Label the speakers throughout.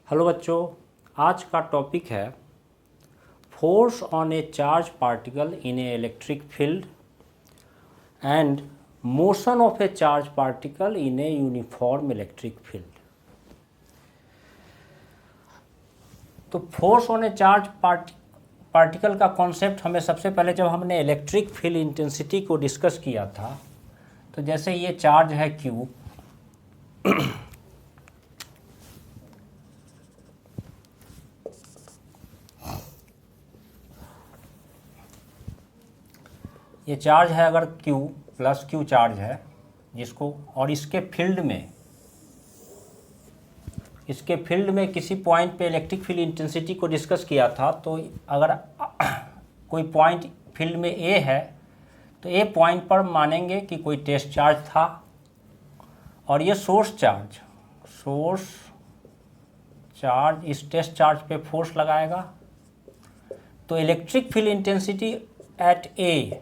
Speaker 1: Hello बच्चों, आज का टॉपिक है force on a charge particle in a electric field and motion of a charge particle in a uniform electric field. तो force on a charge particle का concept हमें सबसे पहले जब हमने इलेक्ट्रिक फील्ड इंटेंसिटी को डिस्कस किया था, तो जैसे ये चार्ज है Q, ये चार्ज है अगर Q प्लस Q चार्ज है जिसको, और इसके फील्ड में किसी पॉइंट पे इलेक्ट्रिक फील्ड इंटेंसिटी को डिस्कस किया था। तो अगर कोई पॉइंट फील्ड में A है तो A पॉइंट पर मानेंगे कि कोई टेस्ट चार्ज था, और ये सोर्स चार्ज इस टेस्ट चार्ज पे फोर्स लगाएगा। तो electric field intensity at A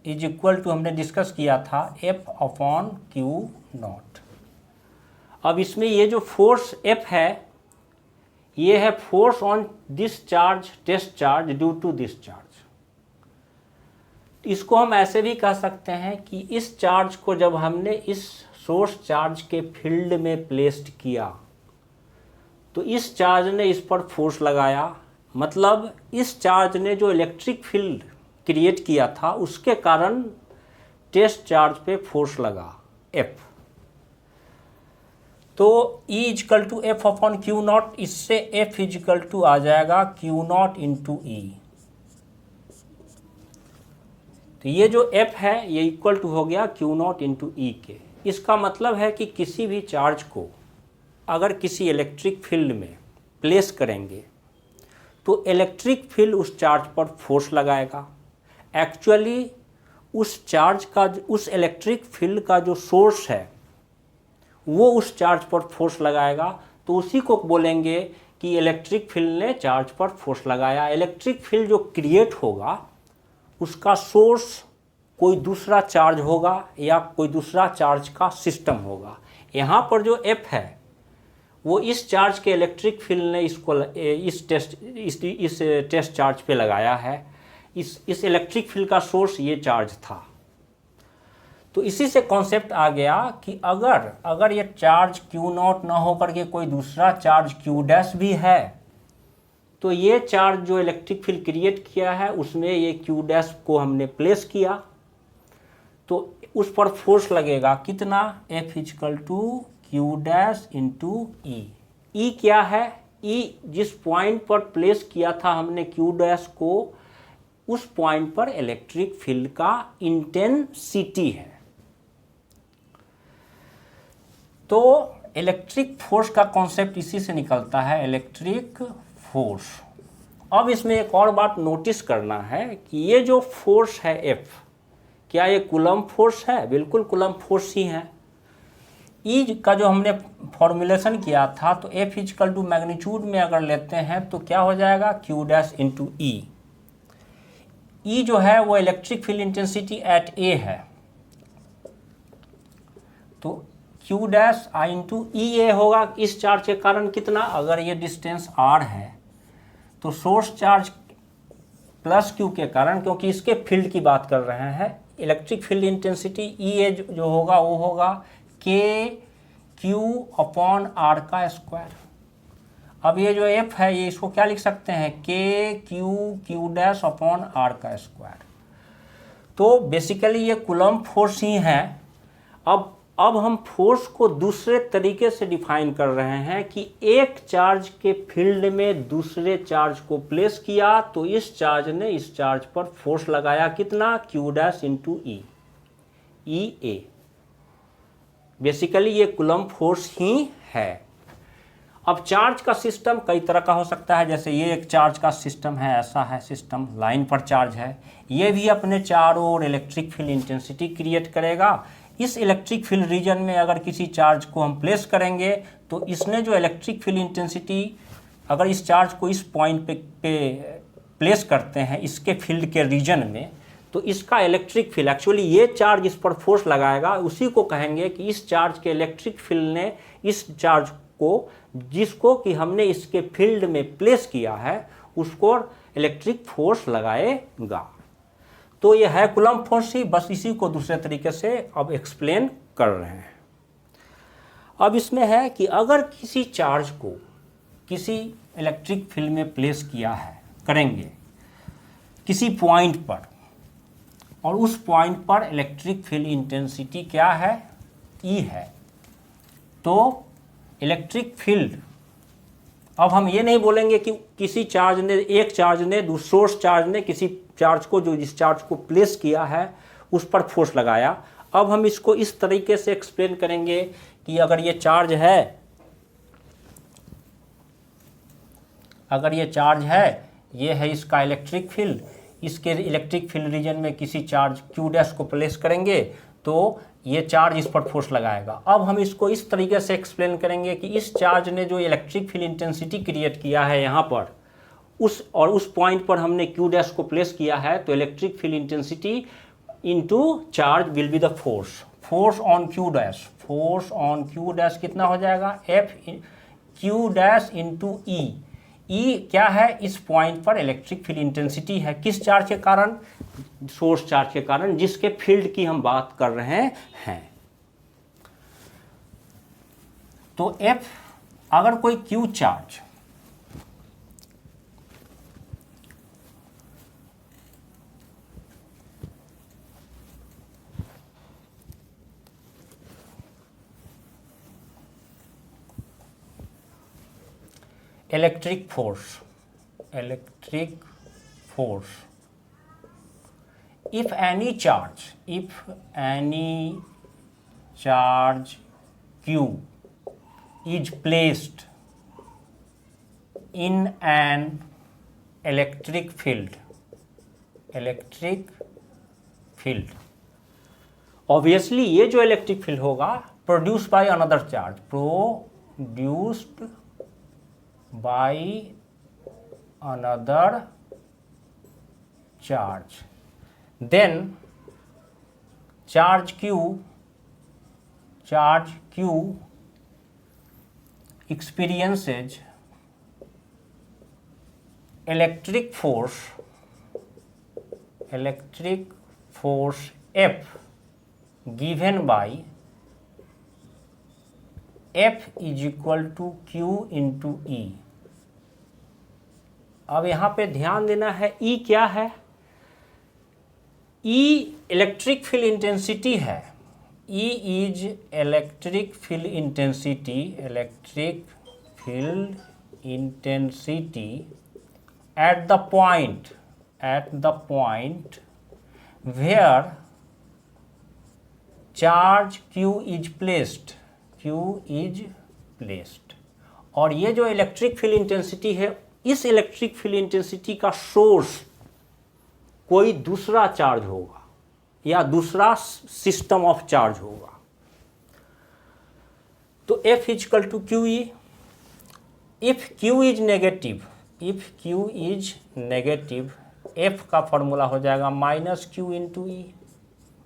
Speaker 1: is equal to, हमने डिस्कस किया था, F अपॉन Q नॉट। अब इसमें ये जो फोर्स F है, ये है force on this charge, test charge due to this charge. इसको हम ऐसे भी कह सकते हैं कि इस चार्ज को जब हमने इस सोर्स चार्ज के फील्ड में प्लेस्ड किया तो इस चार्ज ने इस पर फोर्स लगाया, मतलब इस चार्ज ने जो इलेक्ट्रिक फील्ड क्रिएट किया था उसके कारण टेस्ट चार्ज पे फोर्स लगा F। तो E is equal to F upon Q naught, इससे F इजकल टू आ जाएगा Q नॉट इंटू E। तो ये जो F है ये इक्वल टू हो गया Q नॉट इंटू E के। इसका मतलब है कि किसी भी चार्ज को अगर किसी इलेक्ट्रिक फील्ड में प्लेस करेंगे तो इलेक्ट्रिक फील्ड उस चार्ज पर फोर्स लगाएगा। एक्चुअली उस चार्ज का, उस इलेक्ट्रिक फील्ड का जो सोर्स है वो उस चार्ज पर फोर्स लगाएगा, तो उसी को बोलेंगे कि इलेक्ट्रिक फील्ड ने चार्ज पर फोर्स लगाया। इलेक्ट्रिक फील्ड जो क्रिएट होगा उसका सोर्स कोई दूसरा चार्ज होगा या कोई दूसरा चार्ज का सिस्टम होगा। यहाँ पर जो F है वो इस चार्ज के इलेक्ट्रिक फील्ड ने इसको इस टेस्ट चार्ज पे लगाया है। इस इलेक्ट्रिक फील्ड का सोर्स ये चार्ज था। तो इसी से कॉन्सेप्ट आ गया कि अगर ये चार्ज Q नॉट ना होकर के कोई दूसरा चार्ज Q डैश भी है, तो ये चार्ज जो इलेक्ट्रिक फील्ड क्रिएट किया है उसमें ये Q डैश को हमने प्लेस किया, तो उस पर फोर्स लगेगा कितना, F is equal to Q dash into E। E क्या है, E जिस पॉइंट पर प्लेस किया था हमने Q डैश को, उस पॉइंट पर इलेक्ट्रिक फील्ड का इंटेंसिटी है। तो इलेक्ट्रिक फोर्स का कॉन्सेप्ट इसी से निकलता है, इलेक्ट्रिक फोर्स। अब इसमें एक और बात नोटिस करना है कि ये जो फोर्स है F, क्या ये कूलम्ब फोर्स है? बिल्कुल कूलम्ब फोर्स ही है। E का जो हमने फॉर्मुलेशन किया था, तो F इजकल टू मैग्नीट्यूड में अगर लेते हैं तो क्या हो जाएगा, Q dash into E। E जो है वो electric field intensity at A है, तो Q dash I into E A होगा। इस चार्ज के कारण कितना, अगर ये डिस्टेंस R है तो सोर्स चार्ज प्लस Q के कारण, क्योंकि इसके फील्ड की बात कर रहे हैं, electric field intensity E A जो होगा वो होगा K Q अपॉन R का स्क्वायर। अब ये जो F है ये इसको क्या लिख सकते हैं, Q डैश अपॉन R का स्क्वायर। तो बेसिकली ये कूलम्ब फोर्स ही है। अब हम फोर्स को दूसरे तरीके से डिफाइन कर रहे हैं कि एक चार्ज के फील्ड में दूसरे चार्ज को प्लेस किया, तो इस चार्ज ने इस चार्ज पर फोर्स लगाया कितना, Q dash into E A। Basically ये कूलम्ब फोर्स ही है। अब चार्ज का सिस्टम कई तरह का हो सकता है, जैसे ये एक चार्ज का सिस्टम है, ऐसा है सिस्टम, लाइन पर चार्ज है, ये भी अपने चारों ओर इलेक्ट्रिक फील्ड इंटेंसिटी क्रिएट करेगा। इस इलेक्ट्रिक फील्ड रीजन में अगर किसी चार्ज को हम प्लेस करेंगे तो इसने जो इलेक्ट्रिक फील्ड इंटेंसिटी, अगर इस चार्ज को इस पॉइंट पे प्लेस करते हैं इसके फील्ड के रीजन में, तो इसका इलेक्ट्रिक फील्ड, एक्चुअली ये चार्ज इस पर फोर्स लगाएगा, उसी को कहेंगे कि इस चार्ज के इलेक्ट्रिक फील्ड ने इस चार्ज को जिसको कि हमने इसके फील्ड में प्लेस किया है उसको इलेक्ट्रिक फोर्स लगाएगा। तो ये है कूलम्ब फोर्स ही, बस इसी को दूसरे तरीके से अब एक्सप्लेन कर रहे हैं। अब इसमें है कि अगर किसी चार्ज को किसी इलेक्ट्रिक फील्ड में प्लेस किया है करेंगे किसी पॉइंट पर, और उस पॉइंट पर इलेक्ट्रिक फील्ड इंटेंसिटी क्या है, ई है, तो इलेक्ट्रिक फील्ड, अब हम ये नहीं बोलेंगे कि किसी चार्ज ने, एक चार्ज ने, सोर्स चार्ज ने किसी चार्ज को, जो जिस चार्ज को प्लेस किया है उस पर फोर्स लगाया। अब हम इसको इस तरीके से एक्सप्लेन करेंगे कि अगर ये चार्ज है, अगर ये चार्ज है, ये है इसका इलेक्ट्रिक फील्ड, इसके इलेक्ट्रिक फील्ड रीजन में किसी चार्ज क्यू डैश को प्लेस करेंगे तो ये चार्ज इस पर फोर्स लगाएगा। अब हम इसको इस तरीके से एक्सप्लेन करेंगे कि इस चार्ज ने जो इलेक्ट्रिक फील्ड इंटेंसिटी क्रिएट किया है यहाँ पर, उस पॉइंट पर हमने क्यू डैश को प्लेस किया है, तो electric field intensity into charge will be the force, force on Q dash, force on Q dash कितना हो जाएगा, एफ क्यू डैश इंटू ई। ई क्या है, इस पॉइंट पर इलेक्ट्रिक फील्ड इंटेंसिटी है, किस चार्ज के कारण, सोर्स चार्ज के कारण, जिसके फील्ड की हम बात कर रहे हैं। तो एफ, अगर कोई Q charge electric force, if any charge q is placed in an electric field, obviously ये जो इलेक्ट्रिक फील्ड होगा produced by another charge, produced by another charge, then charge q experiences electric force F given by F is equal to Q into E। अब यहाँ पे ध्यान देना है, E क्या है, E इलेक्ट्रिक फील्ड इंटेंसिटी है, E is electric field intensity at the point where charge Q is placed, और ये जो इलेक्ट्रिक फील्ड इंटेंसिटी है, इस इलेक्ट्रिक फील्ड इंटेंसिटी का सोर्स कोई दूसरा चार्ज होगा या दूसरा सिस्टम ऑफ चार्ज होगा। तो F equal to Q E, if Q is negative, F का फॉर्मूला हो जाएगा माइनस क्यू इंटू ई।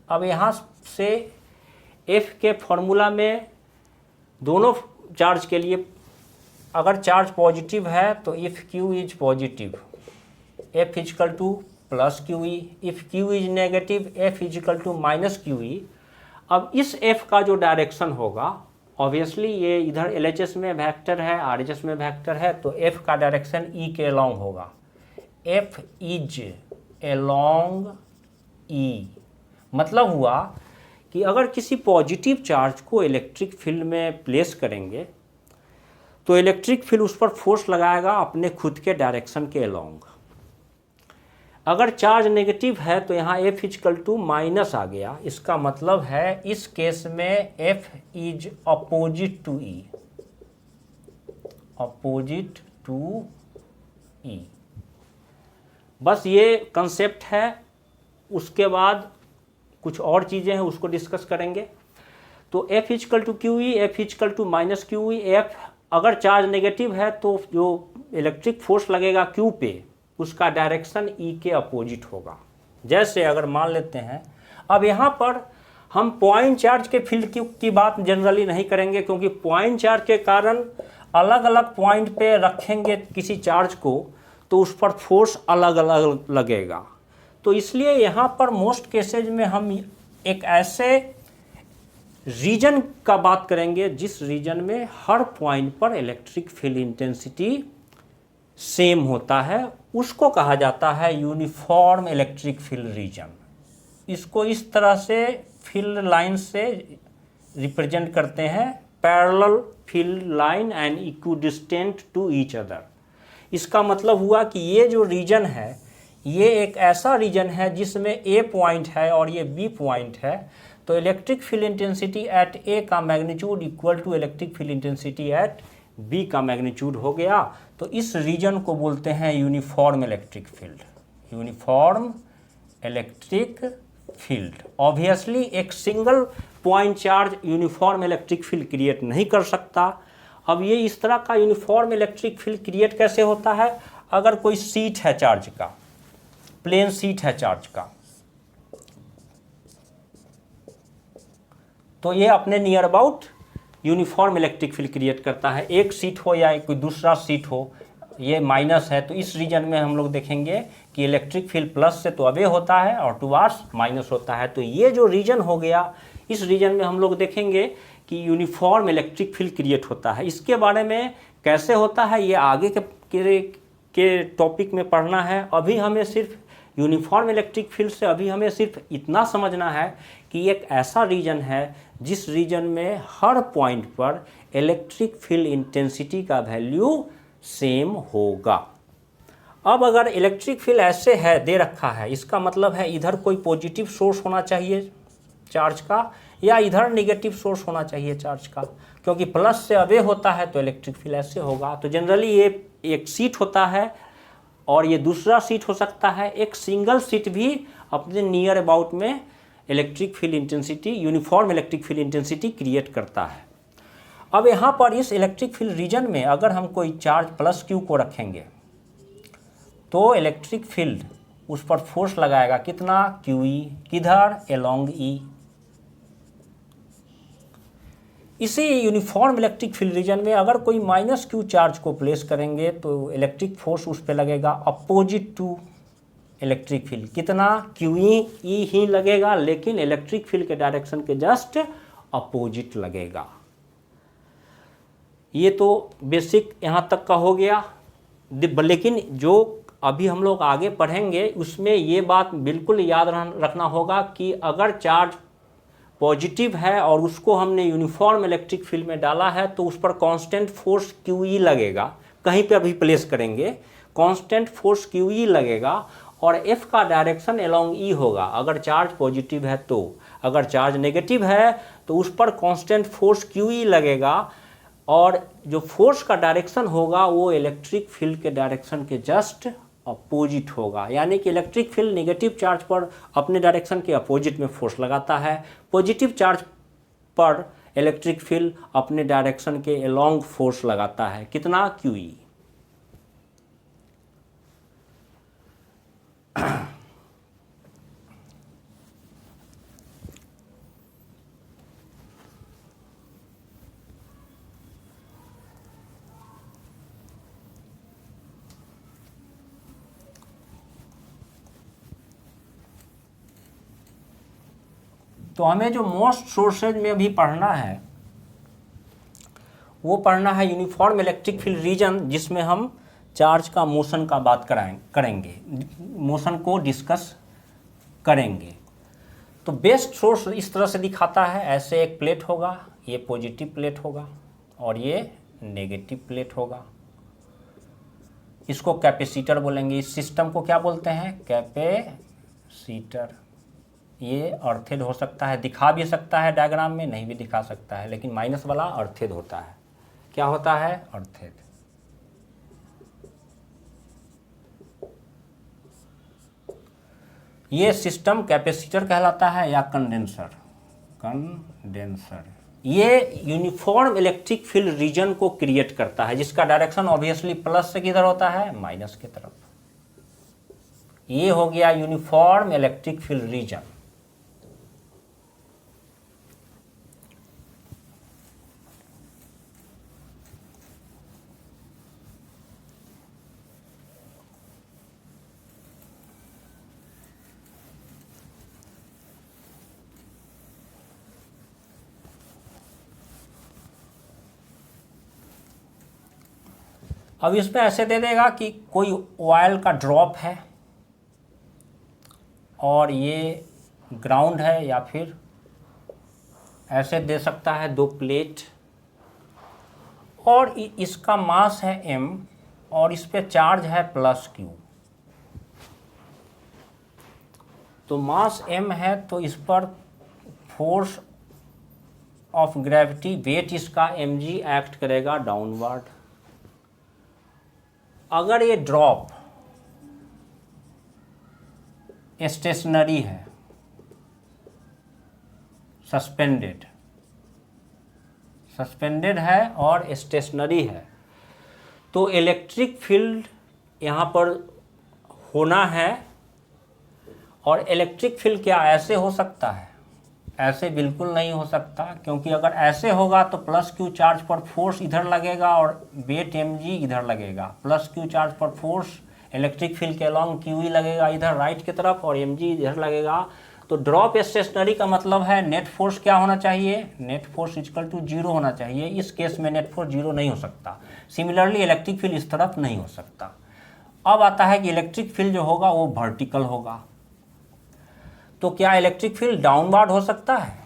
Speaker 1: अब यहाँ से F के फॉर्मूला में दोनों चार्ज के लिए, अगर चार्ज पॉजिटिव है तो if Q is positive F equal to plus q E, if Q is negative F equal to minus Q E. अब इस F का जो डायरेक्शन होगा, ऑब्वियसली ये इधर LHS में वेक्टर है, RHS में वेक्टर है, तो F का डायरेक्शन E के अलोंग होगा, F इज अलोंग E। मतलब हुआ कि अगर किसी पॉजिटिव चार्ज को इलेक्ट्रिक फील्ड में प्लेस करेंगे तो इलेक्ट्रिक फील्ड उस पर फोर्स लगाएगा अपने खुद के डायरेक्शन के अलोंग। अगर चार्ज नेगेटिव है तो यहाँ F इक्वल टू माइनस आ गया, इसका मतलब है इस केस में F is opposite to E। बस ये कंसेप्ट है, उसके बाद कुछ और चीज़ें हैं उसको डिस्कस करेंगे। तो F equal to Q E, F equal to minus Q E. F अगर चार्ज नेगेटिव है तो जो इलेक्ट्रिक फोर्स लगेगा Q पे, उसका डायरेक्शन E के अपोजिट होगा। जैसे अगर मान लेते हैं, अब यहाँ पर हम पॉइंट चार्ज के फील्ड की बात जनरली नहीं करेंगे, क्योंकि पॉइंट चार्ज के कारण अलग अलग पॉइंट पे रखेंगे किसी चार्ज को तो उस पर फोर्स अलग अलग लगेगा। तो इसलिए यहाँ पर मोस्ट केसेज में हम एक ऐसे रीजन का बात करेंगे जिस रीजन में हर पॉइंट पर इलेक्ट्रिक फील्ड इंटेंसिटी सेम होता है, उसको कहा जाता है यूनिफॉर्म इलेक्ट्रिक फील्ड रीजन। इसको इस तरह से फील्ड लाइन से रिप्रेजेंट करते हैं, parallel field line and equidistant to each other. इसका मतलब हुआ कि ये जो रीजन है ये एक ऐसा रीजन है जिसमें ए पॉइंट है और ये बी पॉइंट है, तो electric field intensity at A का magnitude equal to electric field intensity at B का मैग्नीट्यूड हो गया। तो इस रीजन को बोलते हैं uniform electric field, uniform electric field. Obviously एक single point charge uniform electric field create नहीं कर सकता। अब ये इस तरह का यूनिफॉर्म इलेक्ट्रिक फील्ड क्रिएट कैसे होता है? अगर कोई सीट है चार्ज का, प्लेन सीट है चार्ज का, तो ये अपने near about uniform electric field create करता है। एक सीट हो या कोई दूसरा सीट हो, ये माइनस है तो इस रीजन में हम लोग देखेंगे कि इलेक्ट्रिक फील्ड प्लस से तो अवे होता है और टुवार्ड्स माइनस होता है। तो ये जो रीजन हो गया, इस रीजन में हम लोग देखेंगे कि यूनिफॉर्म इलेक्ट्रिक फील्ड क्रिएट होता है। इसके बारे में कैसे होता है ये आगे के टॉपिक में पढ़ना है। अभी हमें सिर्फ यूनिफॉर्म इलेक्ट्रिक फील्ड से अभी हमें सिर्फ इतना समझना है कि एक ऐसा रीजन है जिस रीजन में हर पॉइंट पर इलेक्ट्रिक फील्ड इंटेंसिटी का वैल्यू सेम होगा। अब अगर इलेक्ट्रिक फील्ड ऐसे है दे रखा है, इसका मतलब है इधर कोई पॉजिटिव सोर्स होना चाहिए चार्ज का या इधर नेगेटिव सोर्स होना चाहिए चार्ज का, क्योंकि प्लस से अवे होता है तो इलेक्ट्रिक फील्ड ऐसे होगा। तो जनरली ये एक सीट होता है और ये दूसरा सीट हो सकता है। एक सिंगल सीट भी अपने नियर अबाउट में electric field intensity, uniform electric field intensity create करता है। अब यहाँ पर इस इलेक्ट्रिक फील्ड रीजन में अगर हम कोई चार्ज प्लस क्यू को रखेंगे तो इलेक्ट्रिक फील्ड उस पर फोर्स लगाएगा कितना? Q E. किधर? एलोंग ई। इसी यूनिफॉर्म इलेक्ट्रिक फील्ड रीजन में अगर कोई माइनस क्यू चार्ज को प्लेस करेंगे तो इलेक्ट्रिक फोर्स उस पर लगेगा अपोजिट टू इलेक्ट्रिक फील्ड। कितना? क्यू ई ही लगेगा, लेकिन इलेक्ट्रिक फील्ड के डायरेक्शन के जस्ट अपोजिट लगेगा। ये तो बेसिक यहाँ तक का हो गया। लेकिन जो अभी हम लोग आगे पढ़ेंगे उसमें ये बात बिल्कुल याद रखना होगा कि अगर चार्ज पॉजिटिव है और उसको हमने यूनिफॉर्म इलेक्ट्रिक फील्ड में डाला है तो उस पर कांस्टेंट फोर्स क्यू ई लगेगा। कहीं पे अभी प्लेस करेंगे कांस्टेंट फोर्स क्यू ई लगेगा और एफ का डायरेक्शन अलोंग ई होगा अगर चार्ज पॉजिटिव है तो। अगर चार्ज नेगेटिव है तो उस पर कांस्टेंट फोर्स क्यू ई लगेगा और जो फोर्स का डायरेक्शन होगा वो इलेक्ट्रिक फील्ड के डायरेक्शन के जस्ट अपोजिट होगा। यानी कि इलेक्ट्रिक फील्ड नेगेटिव चार्ज पर अपने डायरेक्शन के अपोजिट में फोर्स लगाता है, पॉजिटिव चार्ज पर इलेक्ट्रिक फील्ड अपने डायरेक्शन के अलोंग फोर्स लगाता है। कितना? Q E. तो हमें जो मोस्ट सोर्सेज में अभी पढ़ना है वो पढ़ना है यूनिफॉर्म इलेक्ट्रिक फील्ड रीजन, जिसमें हम चार्ज का मोशन का बात करेंगे, मोशन को डिस्कस करेंगे। तो बेस्ट सोर्स इस तरह से दिखाता है, ऐसे एक प्लेट होगा, ये पॉजिटिव प्लेट होगा और ये नेगेटिव प्लेट होगा। इसको कैपेसिटर बोलेंगे। इस सिस्टम को क्या बोलते हैं? कैपेसिटर। ये अर्थेड हो सकता है, दिखा भी सकता है डायग्राम में, नहीं भी दिखा सकता है, लेकिन माइनस वाला अर्थेड होता है। क्या होता है? अर्थेड। ये सिस्टम कैपेसिटर कहलाता है या कंडेंसर। ये यूनिफॉर्म इलेक्ट्रिक फील्ड रीजन को क्रिएट करता है जिसका डायरेक्शन ऑब्वियसली प्लस से किधर होता है? माइनस की तरफ। ये हो गया यूनिफॉर्म इलेक्ट्रिक फील्ड रीजन। अब इसमें ऐसे दे देगा कि कोई ऑयल का ड्रॉप है और ये ग्राउंड है, या फिर ऐसे दे सकता है 2 प्लेट और इसका मास है m और इस पे चार्ज है +q। तो मास m है तो इस पर फोर्स ऑफ ग्रेविटी, वेट इसका mg एक्ट करेगा डाउनवर्ड। अगर ये ड्रॉप स्टेशनरी है, सस्पेंडेड है और स्टेशनरी है, तो इलेक्ट्रिक फील्ड यहाँ पर होना है। और इलेक्ट्रिक फील्ड क्या ऐसे हो सकता है? ऐसे बिल्कुल नहीं हो सकता, क्योंकि अगर ऐसे होगा तो +q चार्ज पर फोर्स इधर लगेगा और वेट mg इधर लगेगा। +q चार्ज पर फोर्स इलेक्ट्रिक फील्ड के अलॉन्ग QE लगेगा इधर राइट की तरफ और mg इधर लगेगा। तो ड्रॉप स्टेशनरी का मतलब है नेट फोर्स क्या होना चाहिए? नेट फोर्स इक्वल टू 0 होना चाहिए। इस केस में नेट फोर्स 0 नहीं हो सकता। सिमिलरली इलेक्ट्रिक फील्ड इस तरफ नहीं हो सकता। अब आता है कि इलेक्ट्रिक फील्ड जो होगा वो वर्टिकल होगा। तो क्या इलेक्ट्रिक फील्ड डाउनवार्ड हो सकता है?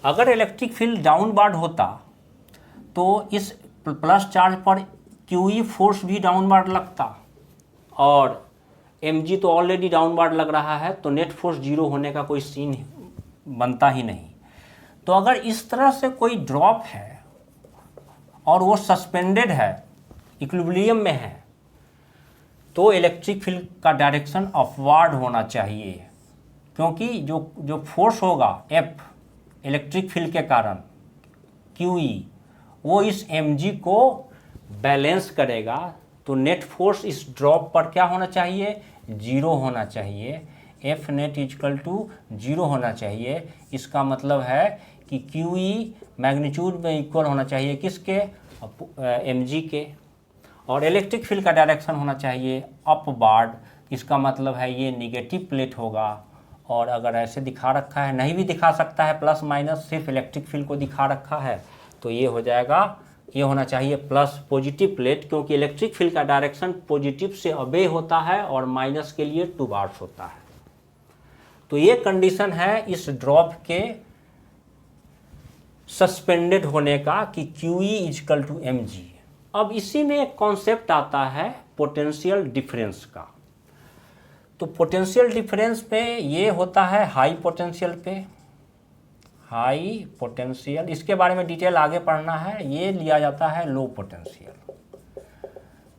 Speaker 1: अगर इलेक्ट्रिक फील्ड डाउनवार्ड होता तो इस प्लस चार्ज पर QE फोर्स भी डाउनवार्ड लगता और mg तो ऑलरेडी डाउनवार्ड लग रहा है, तो नेट फोर्स 0 होने का कोई सीन बनता ही नहीं। तो अगर इस तरह से कोई ड्रॉप है और वो सस्पेंडेड है, इक्विलिब्रियम में है, तो इलेक्ट्रिक फील्ड का डायरेक्शन अपवार्ड होना चाहिए, क्योंकि जो फोर्स होगा F इलेक्ट्रिक फील्ड के कारण QE वो इस mg को बैलेंस करेगा। तो नेट फोर्स इस ड्रॉप पर क्या होना चाहिए? 0 होना चाहिए। F नेट इक्वल टू 0 होना चाहिए। इसका मतलब है कि QE मैग्नीट्यूड में इक्वल होना चाहिए किसके? mg के। और इलेक्ट्रिक फील्ड का डायरेक्शन होना चाहिए अपवार्ड। इसका मतलब है ये निगेटिव प्लेट होगा। और अगर ऐसे दिखा रखा है, नहीं भी दिखा सकता है, प्लस माइनस, सिर्फ इलेक्ट्रिक फील्ड को दिखा रखा है, तो ये हो जाएगा, ये होना चाहिए प्लस पॉजिटिव प्लेट, क्योंकि इलेक्ट्रिक फील्ड का डायरेक्शन पॉजिटिव से अवे होता है और माइनस के लिए टूवार्ड्स होता है। तो ये कंडीशन है इस ड्रॉप के सस्पेंडेड होने का कि QE इक्वल टू mg। अब इसी में एक कॉन्सेप्ट आता है पोटेंशियल डिफरेंस का। तो पोटेंशियल डिफरेंस पे ये होता है हाई पोटेंशियल पे, हाई पोटेंशियल, इसके बारे में डिटेल आगे पढ़ना है। ये लिया जाता है लो पोटेंशियल।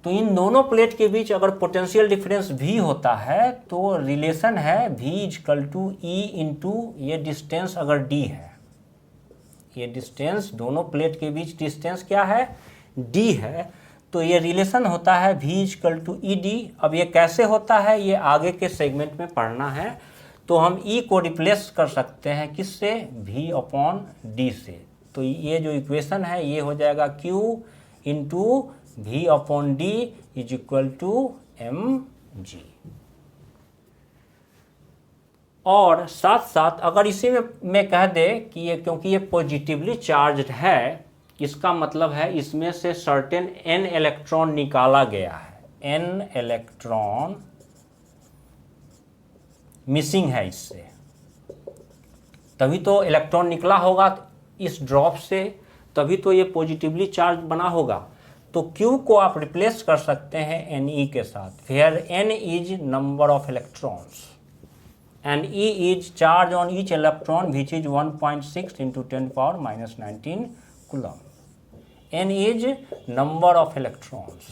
Speaker 1: तो इन दोनों प्लेट के बीच अगर पोटेंशियल डिफरेंस V होता है तो रिलेशन है V equal to E into ये डिस्टेंस अगर D है, ये डिस्टेंस दोनों प्लेट के बीच डिस्टेंस क्या है? D है। तो ये रिलेशन होता है V इक्वल टू ED। अब ये कैसे होता है ये आगे के सेगमेंट में पढ़ना है। तो हम E को रिप्लेस कर सकते हैं किससे? V अपॉन D से। तो ये जो इक्वेशन है ये हो जाएगा Q into V upon D is equal to mg। और साथ साथ अगर इसी में कह दे कि ये क्योंकि ये पॉजिटिवली चार्ज्ड है, इसका मतलब है इसमें से सर्टेन n इलेक्ट्रॉन निकाला गया है, n इलेक्ट्रॉन मिसिंग है इससे, तभी तो इलेक्ट्रॉन निकला होगा इस ड्रॉप से, तभी तो ये पॉजिटिवली चार्ज बना होगा। तो Q को आप रिप्लेस कर सकते हैं Ne के साथ, where n is number of electrons and E is charge on each electron which is 1.6 into 10 power minus 19 coulomb. N is number of electrons.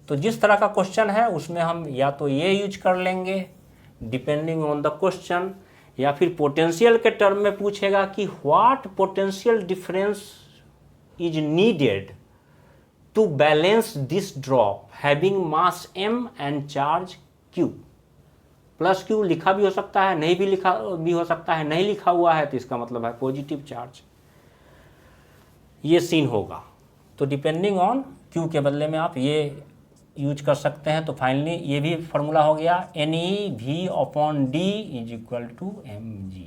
Speaker 1: तो जिस तरह का क्वेश्चन है उसमें हम या तो ये यूज कर लेंगे डिपेंडिंग ऑन द क्वेश्चन, या फिर पोटेंशियल के टर्म में पूछेगा कि what potential difference is needed to balance this drop having mass m and charge q। Plus Q लिखा भी हो सकता है, नहीं भी लिखा भी हो सकता है। नहीं लिखा हुआ है तो इसका मतलब है पॉजिटिव चार्ज, ये सीन होगा। तो डिपेंडिंग ऑन Q के बदले में आप ये यूज कर सकते हैं। तो फाइनली ये भी फॉर्मूला हो गया NeV upon D is equal to mg।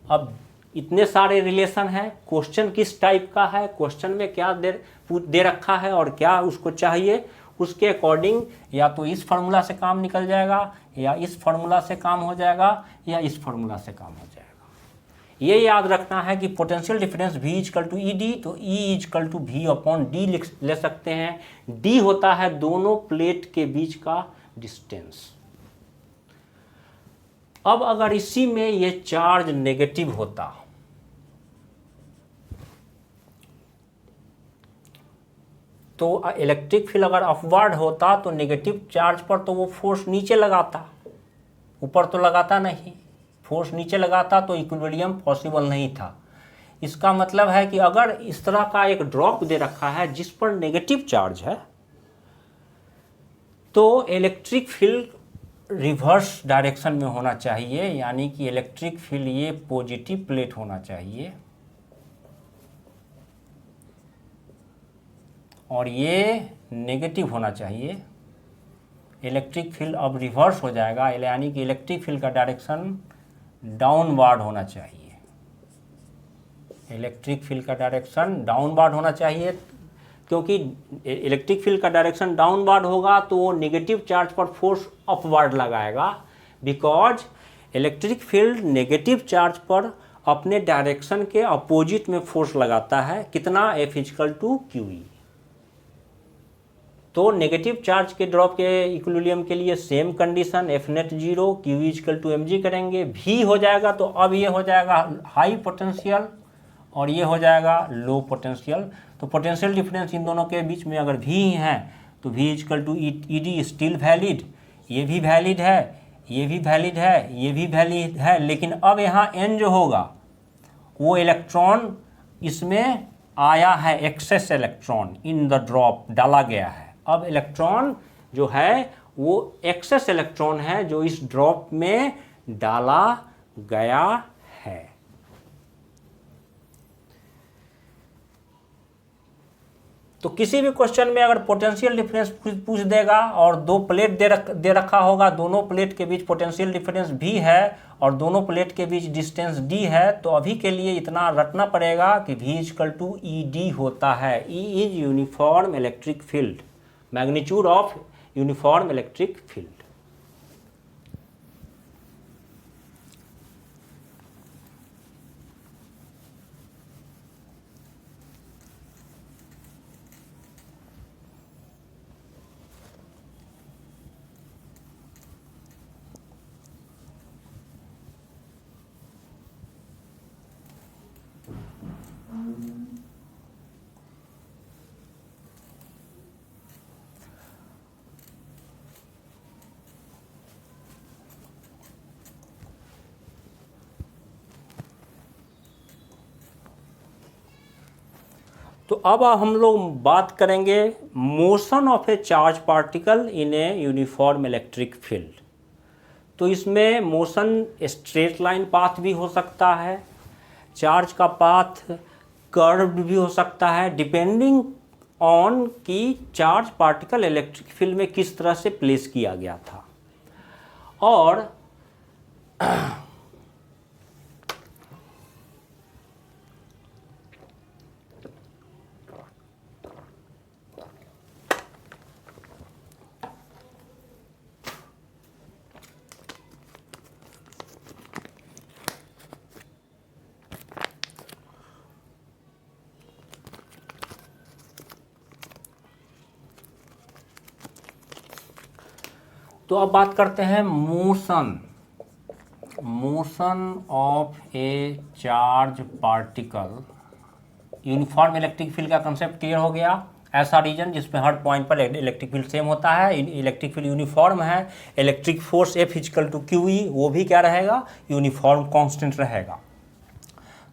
Speaker 1: अब इतने सारे रिलेशन है, क्वेश्चन किस टाइप का है, क्वेश्चन में क्या दे रखा है और क्या उसको चाहिए, उसके अकॉर्डिंग या तो इस फार्मूला से काम निकल जाएगा, या इस फार्मूला से काम हो जाएगा, या इस फार्मूला से काम हो जाएगा। ये याद रखना है कि potential difference V is equal to E D, तो E इजकल टू V अपॉन डी ले सकते हैं। D होता है दोनों प्लेट के बीच का डिस्टेंस। अब अगर इसी में ये चार्ज नेगेटिव होता, तो इलेक्ट्रिक फील्ड अगर अपवर्ड होता तो नेगेटिव चार्ज पर तो वो फोर्स नीचे लगाता, ऊपर तो लगाता नहीं। फोर्स नीचे लगाता तो इक्विलिब्रियम पॉसिबल नहीं था। इसका मतलब है कि अगर इस तरह का एक ड्रॉप दे रखा है जिस पर नेगेटिव चार्ज है, तो इलेक्ट्रिक फील्ड रिवर्स डायरेक्शन में होना चाहिए, यानी कि इलेक्ट्रिक फील्ड ये पॉजिटिव प्लेट होना चाहिए और ये नेगेटिव होना चाहिए। इलेक्ट्रिक फील्ड अब रिवर्स हो जाएगा, यानी कि इलेक्ट्रिक फील्ड का डायरेक्शन डाउनवार्ड होना चाहिए। इलेक्ट्रिक फील्ड का डायरेक्शन डाउनवार्ड होना चाहिए, क्योंकि इलेक्ट्रिक फील्ड का डायरेक्शन डाउनवार्ड होगा तो वो नेगेटिव चार्ज पर फोर्स अपवार्ड लगाएगा, because electric field negative charge पर अपने डायरेक्शन के अपोजिट में फोर्स लगाता है। कितना? F is equal to QE। तो नेगेटिव चार्ज के ड्रॉप के इक्विलिब्रियम के लिए same condition, F net 0, QE is equal to mg करेंगे। V हो जाएगा तो अब ये हो जाएगा हाई पोटेंशियल और ये हो जाएगा लो पोटेंशियल। तो पोटेंशियल डिफरेंस इन दोनों के बीच में अगर V ही है तो V is equal to ED still valid, ये भी वैलिड है, ये भी वैलिड है, ये भी वैलिड है। लेकिन अब यहाँ N जो होगा वो इलेक्ट्रॉन इसमें आया है, excess electron in the drop डाला गया है। अब इलेक्ट्रॉन जो है वो एक्सेस इलेक्ट्रॉन है जो इस ड्रॉप में डाला गया है। तो किसी भी क्वेश्चन में अगर पोटेंशियल डिफरेंस पूछ देगा और दो प्लेट दे रखा होगा, दोनों प्लेट के बीच पोटेंशियल डिफरेंस V है और दोनों प्लेट के बीच डिस्टेंस D है, तो अभी के लिए इतना रटना पड़ेगा कि V इजकल टू ED होता है। E is uniform electric field, magnitude of uniform electric field. तो अब हम लोग बात करेंगे motion of a charge particle in a uniform electric field. तो इसमें मोशन स्ट्रेट लाइन पाथ भी हो सकता है, चार्ज का पाथ कर्व्ड भी हो सकता है, डिपेंडिंग ऑन कि चार्ज पार्टिकल इलेक्ट्रिक फील्ड में किस तरह से प्लेस किया गया था। और तो अब बात करते हैं motion of a charge particle. Uniform electric field का कंसेप्ट क्लियर हो गया। ऐसा रीजन जिसमें हर पॉइंट पर इलेक्ट्रिक फील्ड सेम होता है, इलेक्ट्रिक फील्ड यूनिफॉर्म है। Electric force F is equal to QE वो भी क्या रहेगा? यूनिफॉर्म कांस्टेंट रहेगा।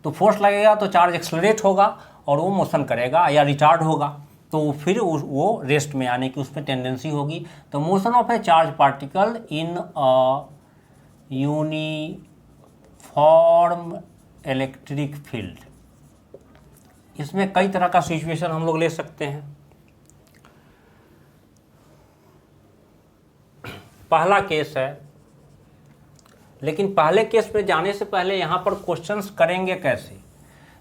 Speaker 1: तो फोर्स लगेगा तो चार्ज एक्सलरेट होगा और वो मोशन करेगा या रिटार्ड होगा, तो फिर वो रेस्ट में आने की उसमें टेंडेंसी होगी। तो motion of a charge particle in a uniform electric field, इसमें कई तरह का सिचुएशन हम लोग ले सकते हैं। पहला केस है, लेकिन पहले केस पे जाने से पहले यहाँ पर क्वेश्चंस करेंगे कैसे।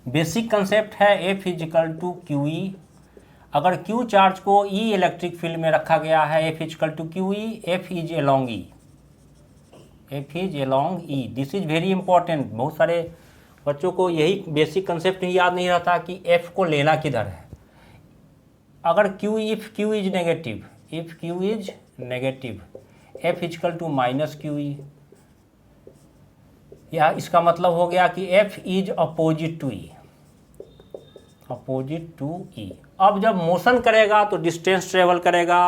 Speaker 1: बेसिक कंसेप्ट है F is equal to Q E. अगर Q चार्ज को E इलेक्ट्रिक फील्ड में रखा गया है, F is equal to Q E, F is along E, F is along E। This is very important. बहुत सारे बच्चों को यही बेसिक कंसेप्ट ही याद नहीं रहता कि F को लेना किधर है। अगर if Q is negative, if Q is negative, F is equal to minus Q E, या इसका मतलब हो गया कि F is opposite to E, opposite to E। अब जब मोशन करेगा तो डिस्टेंस ट्रेवल करेगा,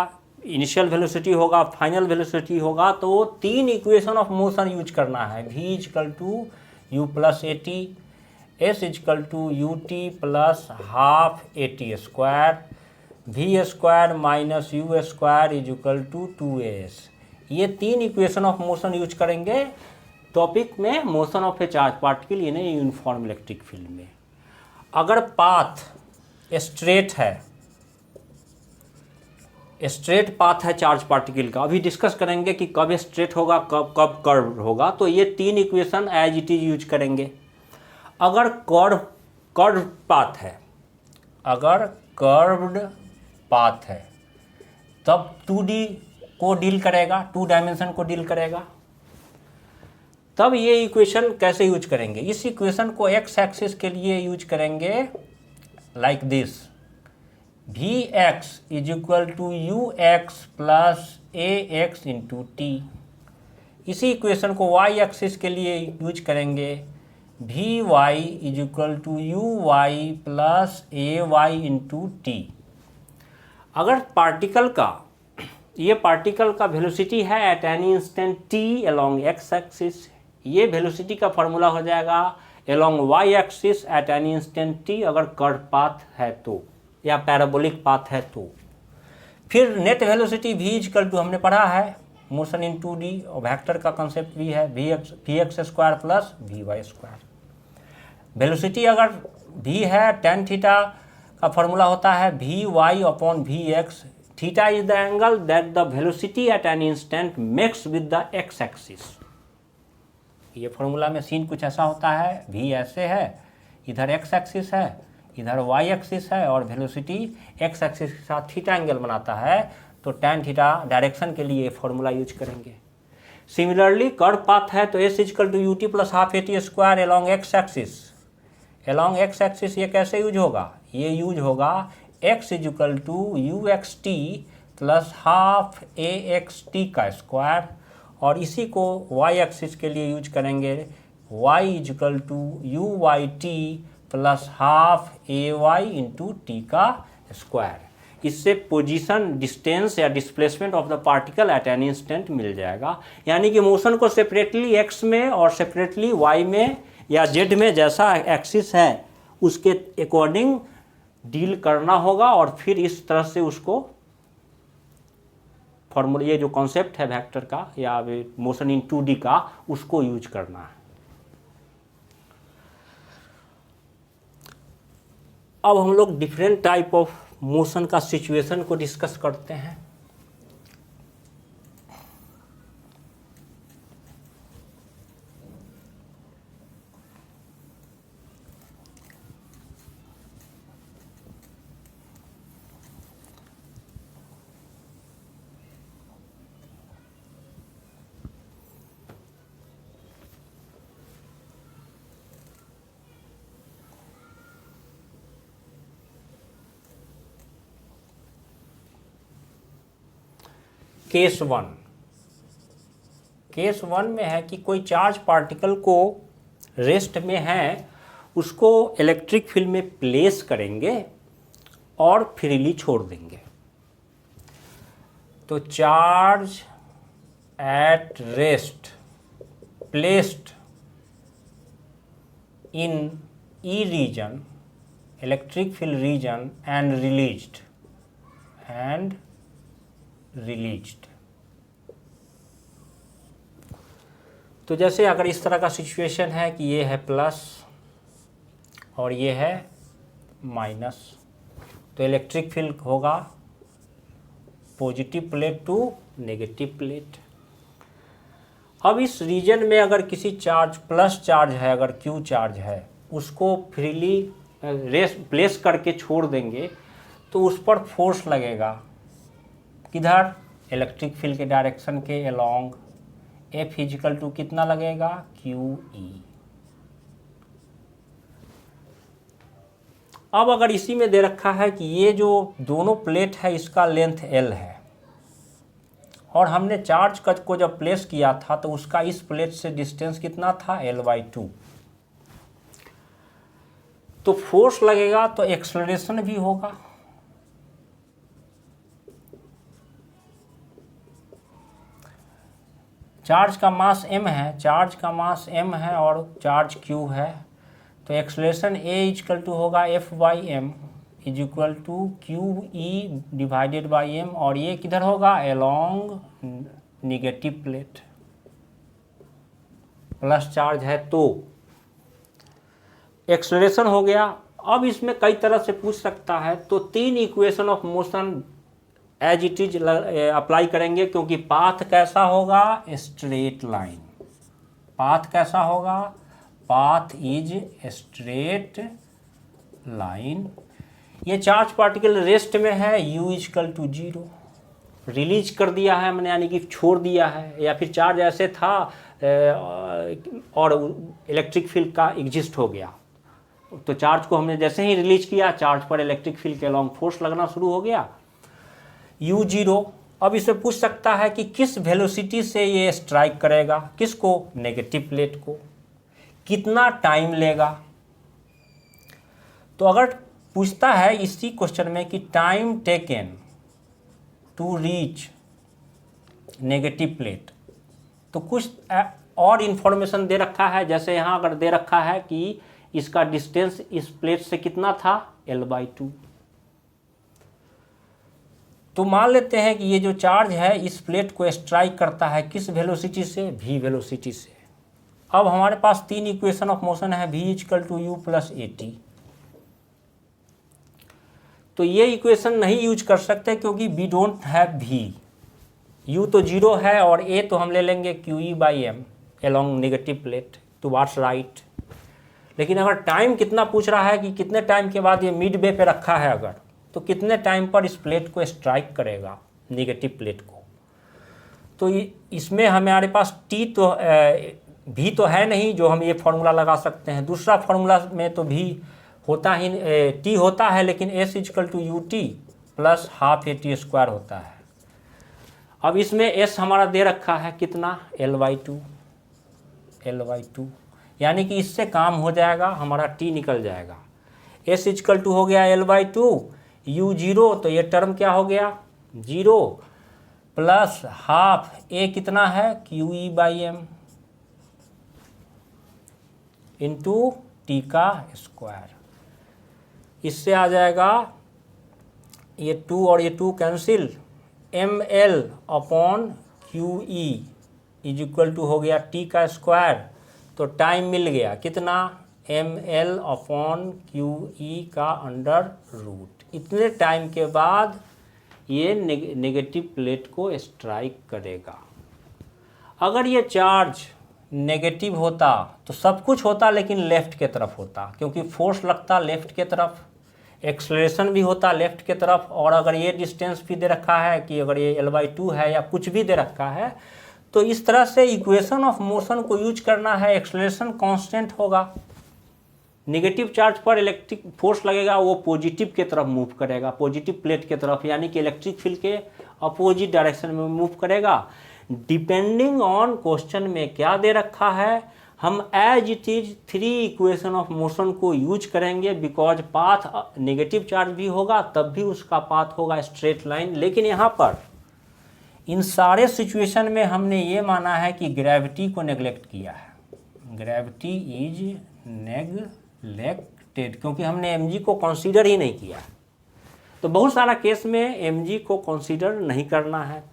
Speaker 1: इनिशियल वेलोसिटी होगा, फाइनल वेलोसिटी होगा, तो 3 इक्वेशन ऑफ मोशन यूज करना है। V is equal to u plus A T, S is equal to U T plus half A T square, V square minus U square is equal to 2as। ये 3 equation of motion use करेंगे topic में motion of a charge particle in a uniform electric field में। अगर path straight है, straight path है charge particle का, अभी discuss करेंगे कि कब स्ट्रेट होगा, कब कब कर्व होगा, तो ये 3 equation as it is use करेंगे। अगर कर्व पाथ है, अगर कर्व्ड पाथ है, तब 2D को डील करेगा, 2 डायमेंशन को डील करेगा। तब ये इक्वेशन कैसे यूज करेंगे, इस इक्वेशन को एक्स एक्सिस के लिए यूज करेंगे like this, V X is equal to U X plus A X into T. इसी इक्वेशन को वाई एक्सिस के लिए यूज करेंगे, V Y is equal to you Y plus A Y into T. अगर particle का, ये particle का velocity है at any instant T along x axis, ये वेलोसिटी का फॉर्मूला हो जाएगा along Y axis at any instant T, अगर कर्व पाथ है तो, या पैराबोलिक पाथ है तो। फिर net velocity v equal to, हमने पढ़ा है मोशन इन 2D और वेक्टर का कंसेप्ट भी है, V x square plus we Y square. Velocity अगर v है, टेन थीटा का फॉर्मूला होता है V Y upon V X. Theta is the angle that the velocity at an instant makes with the X axis. ये formula में सीन कुछ ऐसा होता है, v ऐसे है, इधर एक्स एक्सिस है, इधर वाई एक्सिस है, और वेलोसिटी एक्स एक्सिस के साथ थीटा एंगल बनाता है, तो tan थीटा डायरेक्शन के लिए फॉर्मूला यूज करेंगे। सिमिलरली कर्व पाथ है तो s equal to U T plus half A T square along X axis. Along X axis ये कैसे यूज होगा, ये यूज होगा x equal to U X T plus half A X T का square, और इसी को y एक्सिस के लिए यूज करेंगे y equal to you y t plus half a Y into T का स्क्वायर। इससे पोजीशन, डिस्टेंस या displacement of the particle at an instant मिल जाएगा। यानी कि मोशन को सेपरेटली एक्स में और सेपरेटली वाई में या जेड में, जैसा एक्सिस है उसके अकॉर्डिंग डील करना होगा, और फिर इस तरह से उसको फॉर्मूला, ये जो कॉन्सेप्ट है वेक्टर का या मोशन इन 2D का, उसको यूज करना है। अब हम लोग डिफरेंट टाइप ऑफ मोशन का सिचुएशन को डिस्कस करते हैं। केस 1, केस 1 में है कि कोई चार्ज पार्टिकल को रेस्ट में है, उसको इलेक्ट्रिक फील्ड में प्लेस करेंगे और फ्रीली छोड़ देंगे। तो charge at rest placed in E region, electric field region, and released. तो जैसे अगर इस तरह का सिचुएशन है कि ये है प्लस और ये है माइनस, तो इलेक्ट्रिक फील्ड होगा positive plate to negative plate. अब इस रीजन में अगर किसी चार्ज प्लस चार्ज है, अगर क्यू चार्ज है, उसको फ्रीली प्लेस करके छोड़ देंगे तो उस पर फोर्स लगेगा किधर, इलेक्ट्रिक फील्ड के डायरेक्शन के अलोंग। F इजिकल टू कितना लगेगा, QE। अब अगर इसी में दे रखा है कि ये जो दोनों प्लेट है इसका लेंथ L है और हमने चार्ज को जब प्लेस किया था तो उसका इस प्लेट से डिस्टेंस कितना था, L/2, तो फोर्स लगेगा तो एक्सेलरेशन भी होगा। चार्ज का मास m है, चार्ज का मास m है और चार्ज q है, तो एक्सेलरेशन a इक्वल टू होगा F/m is equal to QE divided by m, और ये किधर होगा, along negative plate, plus charge है तो एक्सेलरेशन हो गया। अब इसमें कई तरह से पूछ सकता है, तो 3 equation of motion as it is apply करेंगे, क्योंकि पाथ कैसा होगा, स्ट्रेट लाइन। पाथ कैसा होगा, पाथ इज स्ट्रेट लाइन। ये चार्ज पार्टिकल रेस्ट में है, u इक्वल टू 0, रिलीज कर दिया है हमने, यानी कि छोड़ दिया है, या फिर चार्ज ऐसे था और इलेक्ट्रिक फील्ड का एग्जिस्ट हो गया, तो चार्ज को हमने जैसे ही रिलीज किया, चार्ज पर इलेक्ट्रिक फील्ड के अलोंग फोर्स लगना शुरू हो गया, u0। अब इसे पूछ सकता है कि किस वेलोसिटी से ये स्ट्राइक करेगा, किसको, नेगेटिव प्लेट को, कितना टाइम लेगा। तो अगर पूछता है इसी क्वेश्चन में कि time taken to reach negative plate, तो कुछ और इन्फॉर्मेशन दे रखा है। जैसे यहाँ अगर दे रखा है कि इसका डिस्टेंस इस प्लेट से कितना था, L/2, तो मान लेते हैं कि ये जो चार्ज है इस प्लेट को स्ट्राइक करता है किस वेलोसिटी से, v वेलोसिटी से। अब हमारे पास 3 इक्वेशन ऑफ मोशन है, v equal to u plus at। तो ये इक्वेशन नहीं यूज कर सकते क्योंकि we don't have v, u तो 0 है और a तो हम ले लेंगे QE/m along negative plate towards right. लेकिन अगर टाइम कितना पूछ रहा है कि कितने टाइम के बाद ये मिड वे पे रखा है, अगर तो कितने टाइम पर इस प्लेट को स्ट्राइक करेगा, नेगेटिव प्लेट को, तो इसमें हमारे पास t तो v तो है नहीं जो हम ये फार्मूला लगा सकते हैं। दूसरा फार्मूला में तो v होता ही, t होता है, लेकिन s equal to ut plus half at² होता है। अब इसमें s हमारा दे रखा है कितना, L/2, यानी कि इससे काम हो जाएगा, हमारा t निकल जाएगा। s इक्वल टू हो गया L/2, u0 तो ये टर्म क्या हो गया, 0 प्लस हाफ a कितना है, QE/m इंटू t का स्क्वायर। इससे आ जाएगा ये 2 और ये 2 cancel, ml/QE is equal to हो गया t का स्क्वायर, तो टाइम मिल गया कितना, ml/QE का अंडर रूट। इतने टाइम के बाद ये नेगेटिव प्लेट को स्ट्राइक करेगा। अगर ये चार्ज नेगेटिव होता तो सब कुछ होता लेकिन लेफ़्ट के तरफ होता, क्योंकि फोर्स लगता लेफ़्ट के तरफ, एक्सेलरेशन भी होता लेफ़्ट के तरफ। और अगर ये डिस्टेंस भी दे रखा है कि अगर ये L/2 है या कुछ भी दे रखा है, तो इस तरह से इक्वेशन ऑफ मोशन को यूज करना है। एक्सेलरेशन कांस्टेंट होगा, नेगेटिव चार्ज पर इलेक्ट्रिक फोर्स लगेगा, वो पॉजिटिव के तरफ मूव करेगा, पॉजिटिव प्लेट के तरफ, यानी कि इलेक्ट्रिक फील्ड के अपोजिट डायरेक्शन में मूव करेगा। डिपेंडिंग ऑन क्वेश्चन में क्या दे रखा है, हम as it is 3 equation of motion को यूज करेंगे, बिकॉज पाथ नेगेटिव चार्ज भी होगा तब भी उसका पाथ होगा स्ट्रेट लाइन। लेकिन यहाँ पर इन सारे सिचुएशन में हमने ये माना है कि ग्रेविटी को नेग्लेक्ट किया है, ग्रेविटी इज नेग्लेक्टेड, क्योंकि हमने mg को कंसीडर ही नहीं किया। तो बहुत सारा केस में mg को कंसीडर नहीं करना है।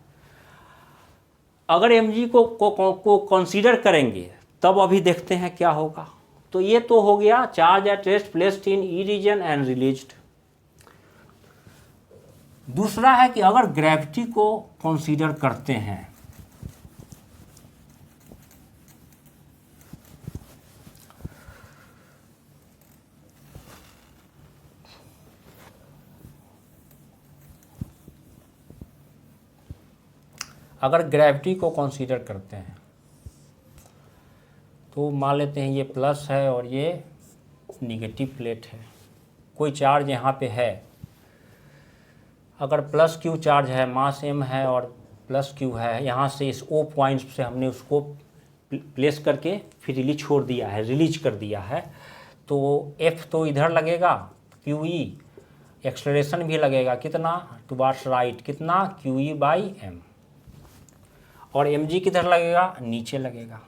Speaker 1: अगर mg को कंसीडर करेंगे तब अभी देखते हैं क्या होगा। तो ये तो हो गया charge at rest placed in E region and released. दूसरा है कि अगर ग्रेविटी को कंसीडर करते हैं अगर ग्रेविटी को कंसीडर करते हैं तो मान लेते हैं ये प्लस है और ये निगेटिव प्लेट है, कोई चार्ज यहाँ पे है, अगर प्लस क्यू चार्ज है, मास m है और प्लस क्यू है, यहाँ से इस O पॉइंट से हमने उसको प्लेस करके फिर रिलीज कर दिया है, तो F तो इधर लगेगा QE, एक्सलरेशन भी लगेगा कितना, टुवार्ड्स राइट, कितना QE/m, और mg किधर लगेगा, नीचे लगेगा।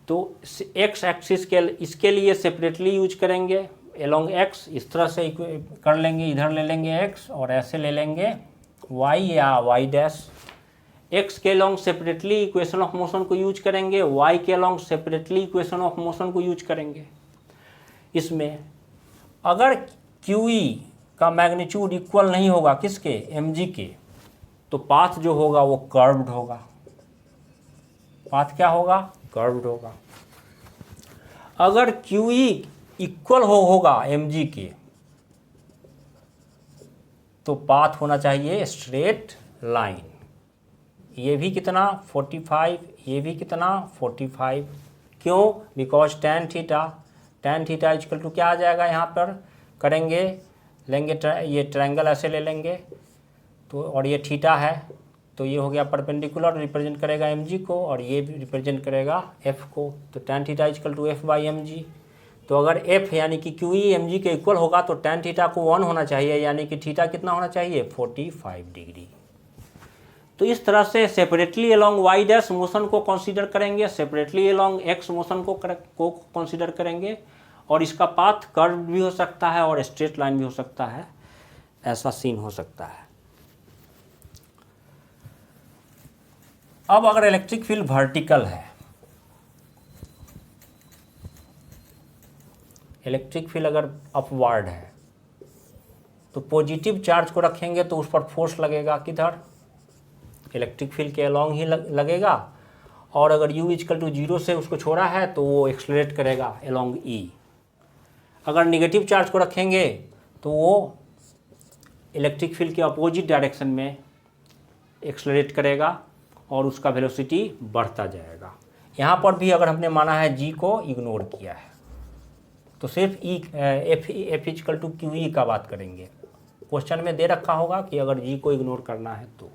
Speaker 1: तो x एक्सिस के इसके लिए सेपरेटली यूज करेंगे एलोंग x, इस तरह से कर लेंगे, इधर ले लेंगे x और ऐसे ले लेंगे y या y डैश। x के along separately equation of motion को यूज करेंगे, y के along separately equation of motion को यूज करेंगे। इसमें अगर QE का मैग्नीट्यूड इक्वल नहीं होगा किसके, mg के, तो पाथ जो होगा वो कर्व्ड होगा। पाथ क्या होगा, कर्व्ड होगा। अगर QE इक्वल होगा mg के, तो पाथ होना चाहिए स्ट्रेट लाइन। ये भी कितना 45, ये भी कितना 45। क्यों, because tan theta equal to क्या आ जाएगा, यहाँ पर करेंगे, लेंगे ये ट्रायंगल ऐसे ले लेंगे तो, और ये थीटा है तो ये हो गया परपेंडिकुलर, रिप्रेजेंट करेगा mg को, और ये भी रिप्रेजेंट करेगा f को, तो tan theta equal to f/mg। तो अगर f यानी कि QE mg के इक्वल होगा तो tan थीटा को 1 होना चाहिए, यानी कि थीटा कितना होना चाहिए, 45 डिग्री। तो इस तरह से separately along y dash motion को कंसीडर करेंगे, सेपरेटली अलोंग x मोशन को कंसीडर करेंगे, और इसका पाथ कर्व भी हो सकता है और स्ट्रेट लाइन भी हो सकता है, ऐसा सीन हो सकता है। अब अगर इलेक्ट्रिक फील्ड वर्टिकल है, इलेक्ट्रिक फील्ड अगर अपवर्ड है, तो पॉजिटिव चार्ज को रखेंगे तो उस पर फोर्स लगेगा किधर, इलेक्ट्रिक फील्ड के अलोंग ही लगेगा, और अगर u इक्वल टू 0 से उसको छोड़ा है तो वो एक्सलरेट करेगा अलोंग E। अगर निगेटिव चार्ज को रखेंगे तो वो इलेक्ट्रिक फील्ड के अपोजिट डायरेक्शन में एक्सलरेट करेगा और उसका वेलोसिटी बढ़ता जाएगा। यहाँ पर भी अगर हमने माना है g को इग्नोर किया है तो सिर्फ f इक्वल टू QE का बात करेंगे। क्वेश्चन में दे रखा होगा कि अगर g को इग्नोर करना है तो,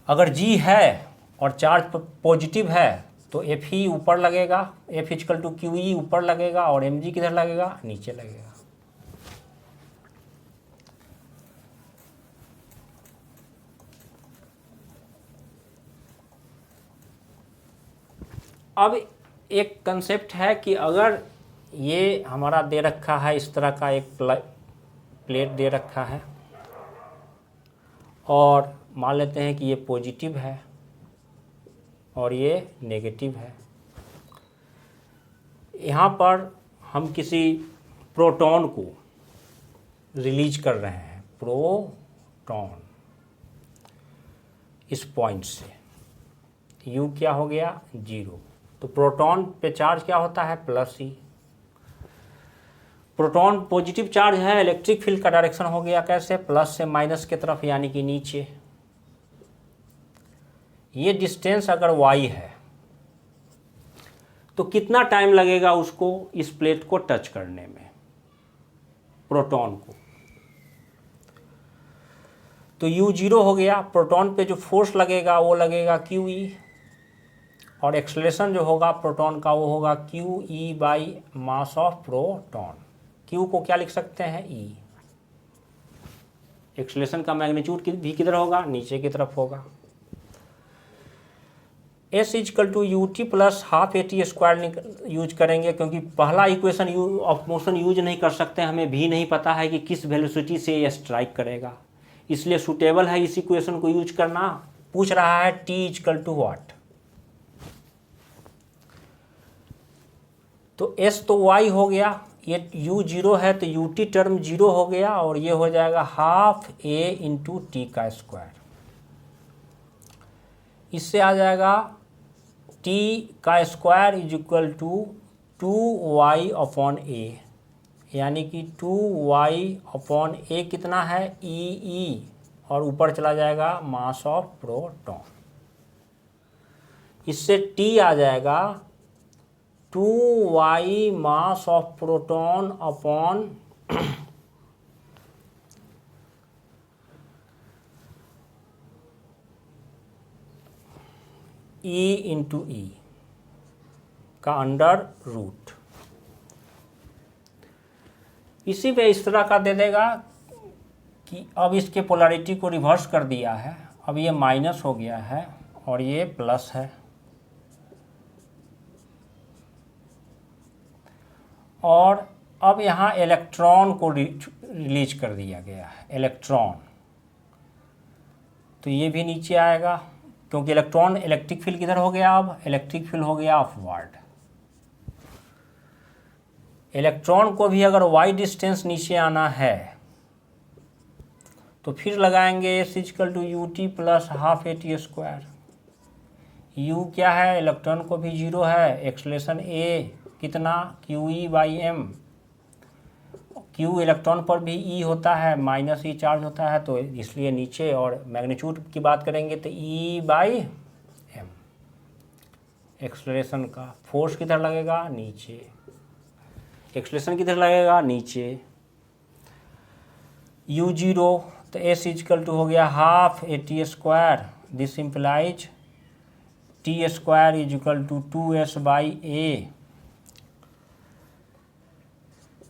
Speaker 1: अगर g है और चार्ज पॉजिटिव है तो f ही ऊपर लगेगा, f इक्वल टू QE ऊपर लगेगा, और mg किधर लगेगा, नीचे लगेगा। अब एक कंसेप्ट है कि अगर ये हमारा दे रखा है, इस तरह का एक प्लेट दे रखा है, और मान लेते हैं कि ये पॉजिटिव है और ये नेगेटिव है। यहाँ पर हम किसी प्रोटॉन को रिलीज कर रहे हैं, प्रोटॉन, इस पॉइंट से, U क्या हो गया, 0। तो प्रोटॉन पे चार्ज क्या होता है, +E। प्रोटॉन पॉजिटिव चार्ज है, इलेक्ट्रिक फील्ड का डायरेक्शन हो गया कैसे, प्लस से माइनस की तरफ, यानी कि नीचे। ये डिस्टेंस अगर y है तो कितना टाइम लगेगा उसको इस प्लेट को टच करने में, प्रोटॉन को। तो U 0 हो गया, प्रोटॉन पे जो फोर्स लगेगा वो लगेगा QE, और एक्सलेशन जो होगा प्रोटॉन का वो होगा QE/मास ऑफ प्रोटॉन। Q को क्या लिख सकते हैं, E। एक्सलेशन का मैग्नीट्यूड भी किधर होगा, नीचे की तरफ होगा। S equal to UT plus half AT² use करेंगे, क्योंकि पहला इक्वेशन ऑफ मोशन यूज नहीं कर सकते, हमें भी नहीं पता है कि किस वेलोसिटी से ये स्ट्राइक करेगा, इसलिए सूटेबल है इस इक्वेशन को यूज करना। पूछ रहा है T इक्वल टू व्हाट, तो S तो Y हो गया, ये U 0 है तो UT टर्म 0 हो गया, और ये हो जाएगा ½ A इंटू T का स्क्वायर। इससे आ जाएगा T का square is equal to 2Y/A, यानी कि 2y/a कितना है ई, और ऊपर चला जाएगा मास ऑफ प्रोटॉन। इससे T आ जाएगा 2y mass of proton upon E into E का अंडर रूट। इसी पे इस तरह का दे देगा कि अब इसके पोलैरिटी को रिवर्स कर दिया है, अब ये माइनस हो गया है और ये प्लस है, और अब यहाँ इलेक्ट्रॉन को रिलीज कर दिया गया है, इलेक्ट्रॉन, तो ये भी नीचे आएगा क्योंकि इलेक्ट्रॉन इलेक्ट्रिक फील्ड किधर हो गया, अब इलेक्ट्रिक फील्ड हो गया अपवर्ड। इलेक्ट्रॉन को भी अगर y डिस्टेंस नीचे आना है तो फिर लगाएंगे s equal to U T plus half A T square. u क्या है, इलेक्ट्रॉन को भी 0 है, एक्सलेशन a कितना QE/m, q इलेक्ट्रॉन पर भी e होता है, माइनस e चार्ज होता है, तो इसलिए नीचे, और मैग्नीट्यूड की बात करेंगे तो E/m। एक्सलेशन का फोर्स किधर लगेगा, नीचे, एक्सलेशन किधर लगेगा, नीचे। u0 तो s इक्वल टू हो गया half A T square, this implies T square is equal to 2s/a,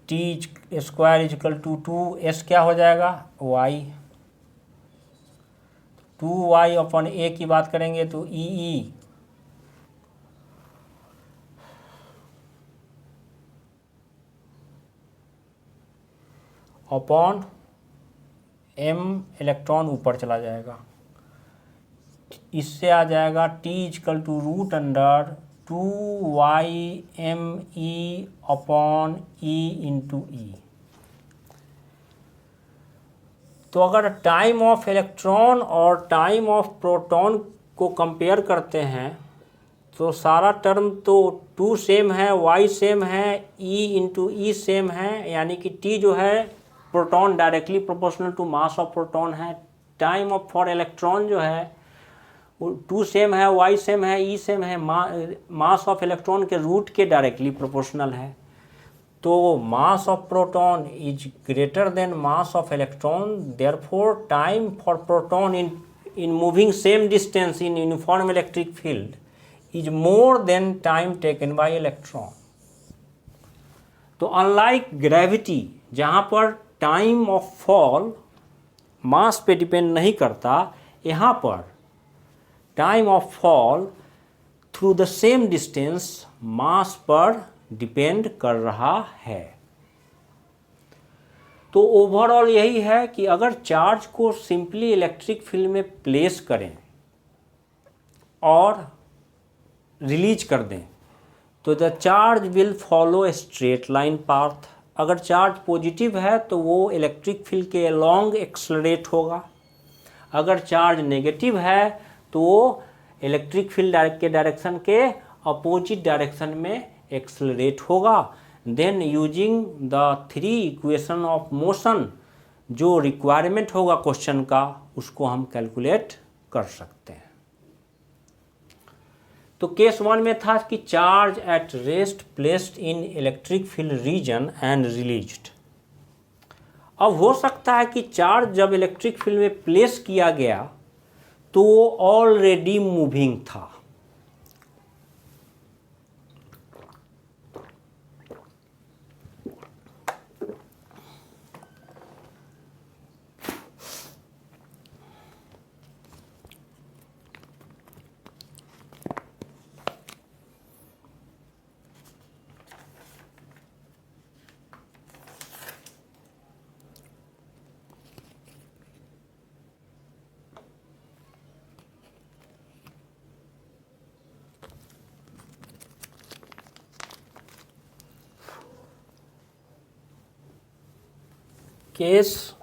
Speaker 1: T square is equal to 2s क्या हो जाएगा y, 2y/a की बात करेंगे तो E अपॉन m, इलेक्ट्रॉन ऊपर चला जाएगा, इससे आ जाएगा t equal to root under 2y/m upon e into E. तो अगर टाइम ऑफ इलेक्ट्रॉन और टाइम ऑफ प्रोटॉन को कंपेयर करते हैं तो सारा टर्म तो 2 सेम है, y सेम है, e इंटू ई सेम है, यानी कि t जो है proton directly proportional to mass of proton है। टाइम ऑफ फॉर इलेक्ट्रॉन जो है वो 2 सेम है, y सेम है, e सेम है, मास ऑफ इलेक्ट्रॉन के रूट के डायरेक्टली प्रोपोर्शनल है। तो mass of proton is greater than mass of electron, therefore time for proton in moving same distance in uniform electric field is more than time taken by electron. तो unlike gravity जहाँ पर time of fall मास पे depend नहीं करता, यहाँ पर time of fall through the same distance mass पर depend कर रहा है। तो ओवरऑल यही है कि अगर चार्ज को सिंपली इलेक्ट्रिक फील्ड में प्लेस करें और रिलीज कर दें तो the charge will follow a straight line path. अगर चार्ज पॉजिटिव है तो वो इलेक्ट्रिक फील्ड के अलोंग एक्सलरेट होगा, अगर चार्ज नेगेटिव है तो वो इलेक्ट्रिक फील्ड के डायरेक्शन के अपोजिट डायरेक्शन में एक्सलरेट होगा। Then using the 3 equation of motion, जो रिक्वायरमेंट होगा क्वेश्चन का, उसको हम कैलकुलेट कर सकते हैं। तो केस 1 में था कि charge at rest placed in electric field region and released. अब हो सकता है कि चार्ज जब इलेक्ट्रिक फील्ड में प्लेस किया गया तो वो ऑलरेडी मूविंग था, केस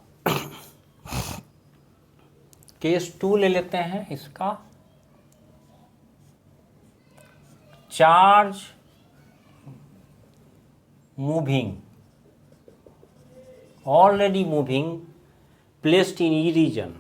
Speaker 1: 2 ले लेते हैं इसका। Charge moving already moving placed in E region.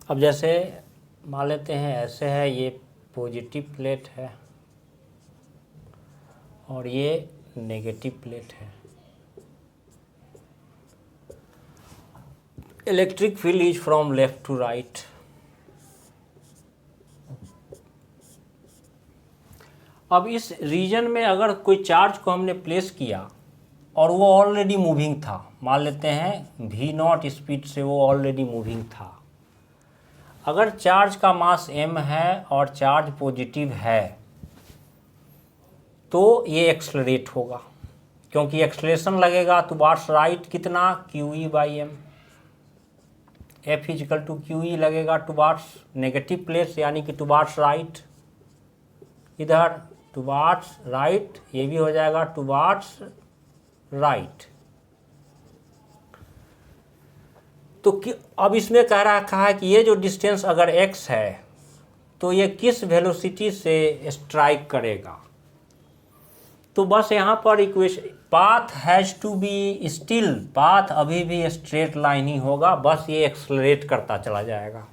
Speaker 1: अब जैसे मान लेते हैं ऐसे है, ये पॉजिटिव प्लेट है और ये नेगेटिव प्लेट है। Electric field is from left to right. अब इस रीजन में अगर कोई चार्ज को हमने प्लेस किया और वो ऑलरेडी मूविंग था, मान लेते हैं v0 स्पीड से वो ऑलरेडी मूविंग था। अगर चार्ज का मास m है और चार्ज पॉजिटिव है तो ये एक्सलरेट होगा, क्योंकि एक्सलेशन लगेगा टुवार्ड्स राइट कितना QE/m। F is equal to QE लगेगा टुवार्ड्स नेगेटिव प्लेस यानी कि टुवार्ड्स राइट, इधर टुवार्ड्स राइट, ये भी हो जाएगा टुवार्ड्स राइट। तो अब इसमें कह रखा है कि ये जो डिस्टेंस अगर x है तो ये किस वेलोसिटी से स्ट्राइक करेगा। तो बस यहाँ पर equation, path has to be still, path अभी भी स्ट्रेट लाइन ही होगा, बस ये एक्सलरेट करता चला जाएगा।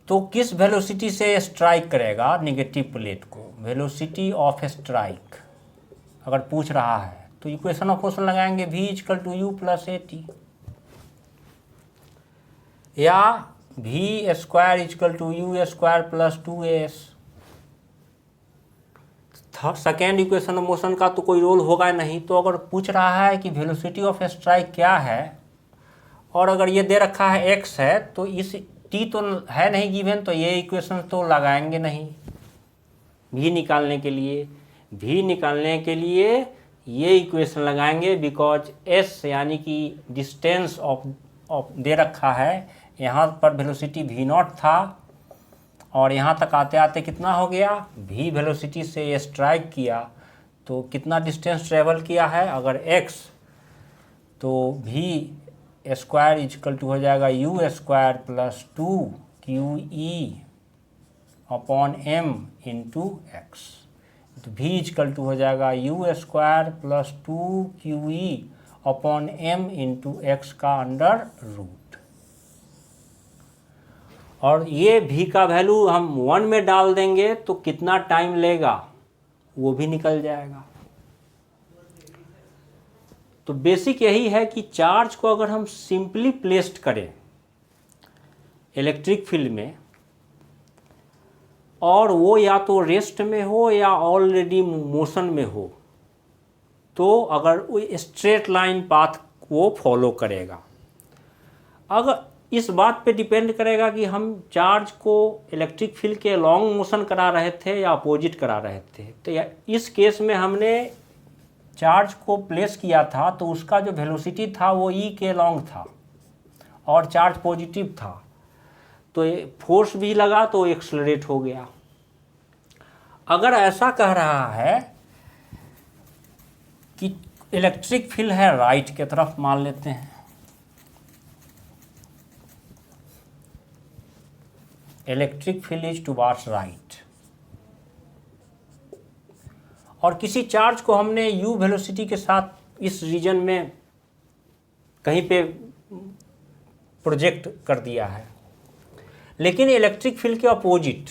Speaker 1: तो किस वेलोसिटी से स्ट्राइक करेगा नेगेटिव प्लेट को, वेलोसिटी ऑफ स्ट्राइक अगर पूछ रहा है तो इक्वेशन ऑफ मोशन लगाएंगे v equal to u plus at, या v square equal to u square plus 2as। Second equation of motion का तो कोई रोल होगा नहीं। तो अगर पूछ रहा है कि वेलोसिटी ऑफ स्ट्राइक क्या है और अगर ये दे रखा है x है तो इस t तो है नहीं गिवन, तो ये इक्वेशन तो लगाएंगे नहीं। v निकालने के लिए ये इक्वेशन लगाएंगे, बिकॉज s यानी कि डिस्टेंस ऑफ दे रखा है, यहाँ पर वेलोसिटी v0 था और यहाँ तक आते आते कितना हो गया, v वेलोसिटी से स्ट्राइक किया तो कितना डिस्टेंस ट्रेवल किया है अगर x, तो v स्क्वायर इक्वल टू हो जाएगा u square plus 2QE upon m into x. तो v इक्वल टू हो जाएगा u square plus 2QE upon m into X का अंडर रूट। और ये v का वैल्यू हम 1 में डाल देंगे तो कितना टाइम लेगा वो भी निकल जाएगा। तो बेसिक यही है कि चार्ज को अगर हम सिंपली प्लेस्ड करें इलेक्ट्रिक फील्ड में और वो या तो रेस्ट में हो या ऑलरेडी मोशन में हो, तो अगर वो स्ट्रेट लाइन पाथ वो फॉलो करेगा। अगर इस बात पे डिपेंड करेगा कि हम चार्ज को इलेक्ट्रिक फील्ड के लॉन्ग मोशन करा रहे थे या अपोजिट करा रहे थे। तो इस केस में हमने चार्ज को प्लेस किया था तो उसका जो वेलोसिटी था वो e के लॉन्ग था और चार्ज पॉजिटिव था, तो फोर्स भी लगा तो एक्सलरेट हो गया। अगर ऐसा कह रहा है कि इलेक्ट्रिक फील्ड है राइट की तरफ, मान लेते हैं electric field is towards right, और किसी चार्ज को हमने u वेलोसिटी के साथ इस रीजन में कहीं पे प्रोजेक्ट कर दिया है, लेकिन इलेक्ट्रिक फील्ड के अपोजिट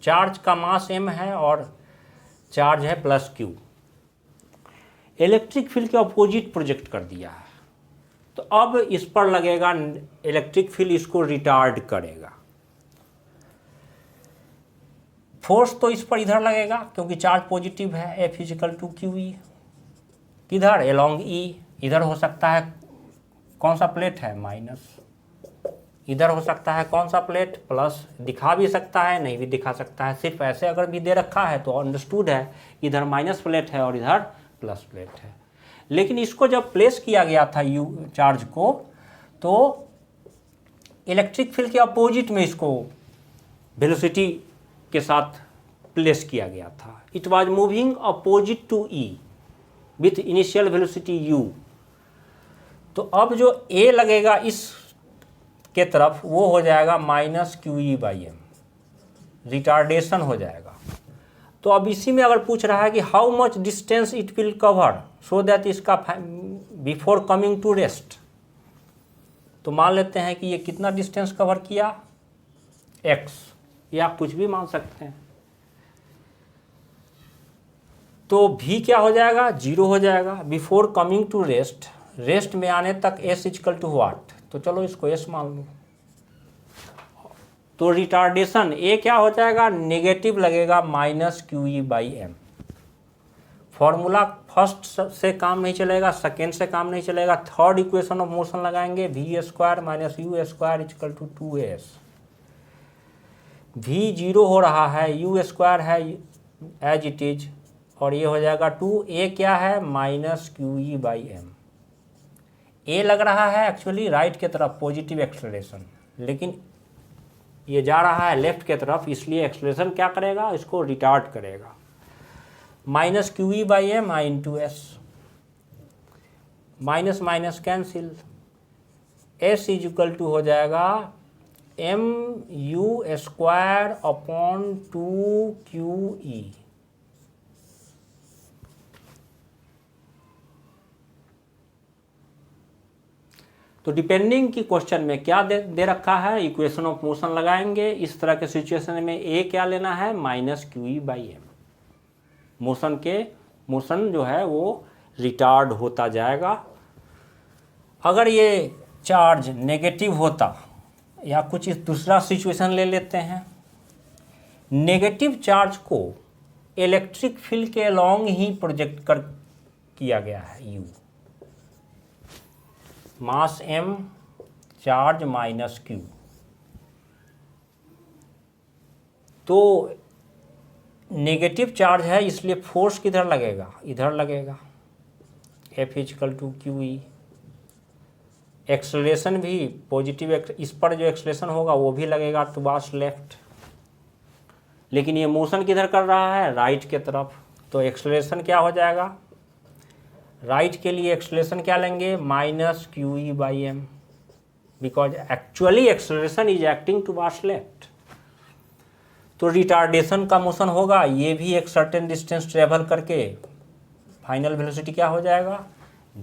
Speaker 1: चार्ज का मास m है और चार्ज है प्लस q, इलेक्ट्रिक फील्ड के अपोजिट प्रोजेक्ट कर दिया है। तो अब इस पर लगेगा इलेक्ट्रिक फील्ड, इसको रिटार्ड करेगा। फोर्स तो इस पर इधर लगेगा क्योंकि चार्ज पॉजिटिव है, F इजिकल टू QE किधर एलोंग E, इधर हो सकता है कौन सा प्लेट है माइनस, इधर हो सकता है कौन सा प्लेट प्लस, दिखा भी सकता है नहीं भी दिखा सकता है। सिर्फ ऐसे अगर भी दे रखा है तो अंडरस्टूड है इधर माइनस प्लेट है और इधर प्लस प्लेट है। लेकिन इसको जब प्लेस किया गया था चार्ज को तो इलेक्ट्रिक फील्ड के अपोजिट में इसको वेलोसिटी के साथ प्लेस किया गया था। It was moving opposite to E with initial velocity u। तो अब जो a लगेगा इस के तरफ वो हो जाएगा -QE/m, रिटार्डेशन हो जाएगा। तो अब इसी में अगर पूछ रहा है कि how much distance it will cover so that इसका बिफोर कमिंग टू रेस्ट, तो मान लेते हैं कि ये कितना डिस्टेंस कवर किया x, या आप कुछ भी मान सकते हैं। तो v क्या हो जाएगा, 0 हो जाएगा। Before coming to rest, rest में आने तक s इक्वल टू वाट, तो चलो इसको s मान लो। तो रिटार्डेशन a क्या हो जाएगा, नेगेटिव लगेगा -QE/m। फॉर्मूला फर्स्ट से काम नहीं चलेगा, सेकेंड से काम नहीं चलेगा, थर्ड इक्वेशन ऑफ मोशन लगाएंगे, v² - u² equal to 2s। v 0 हो रहा है, u² है एज इट इज, और ये हो जाएगा 2। a क्या है, -QE/m। a लग रहा है एक्चुअली राइट के तरफ पॉजिटिव एक्सेलरेशन, लेकिन ये जा रहा है लेफ्ट के तरफ, इसलिए एक्सेलरेशन क्या करेगा, इसको रिटार्ड करेगा। -QE/m I × s, minus minus cancel, s equal to हो जाएगा mu²/2QE। तो डिपेंडिंग की क्वेश्चन में क्या दे रखा है, इक्वेशन ऑफ मोशन लगाएंगे। इस तरह के सिचुएशन में a क्या लेना है, -QE/m। मोशन जो है वो रिटार्ड होता जाएगा। अगर ये चार्ज नेगेटिव होता, या कुछ इस दूसरा सिचुएशन ले लेते हैं, नेगेटिव चार्ज को इलेक्ट्रिक फील्ड के अलोंग ही प्रोजेक्ट किया गया है u, mass m, charge -q। तो नेगेटिव चार्ज है इसलिए फोर्स किधर लगेगा, इधर लगेगा, F equal to QE। Acceleration भी पॉजिटिव, इस पर जो एक्सेलरेशन होगा वो भी लगेगा टुवार्ड्स लेफ्ट, लेकिन ये मोशन किधर कर रहा है, राइट के तरफ। तो एक्सेलरेशन क्या हो जाएगा, राइट के लिए एक्सेलरेशन क्या लेंगे, -QE/m, because actually acceleration is acting towards left. तो रिटार्डेशन का मोशन होगा, ये भी एक सर्टेन डिस्टेंस ट्रेवल करके फाइनल वेलोसिटी क्या हो जाएगा,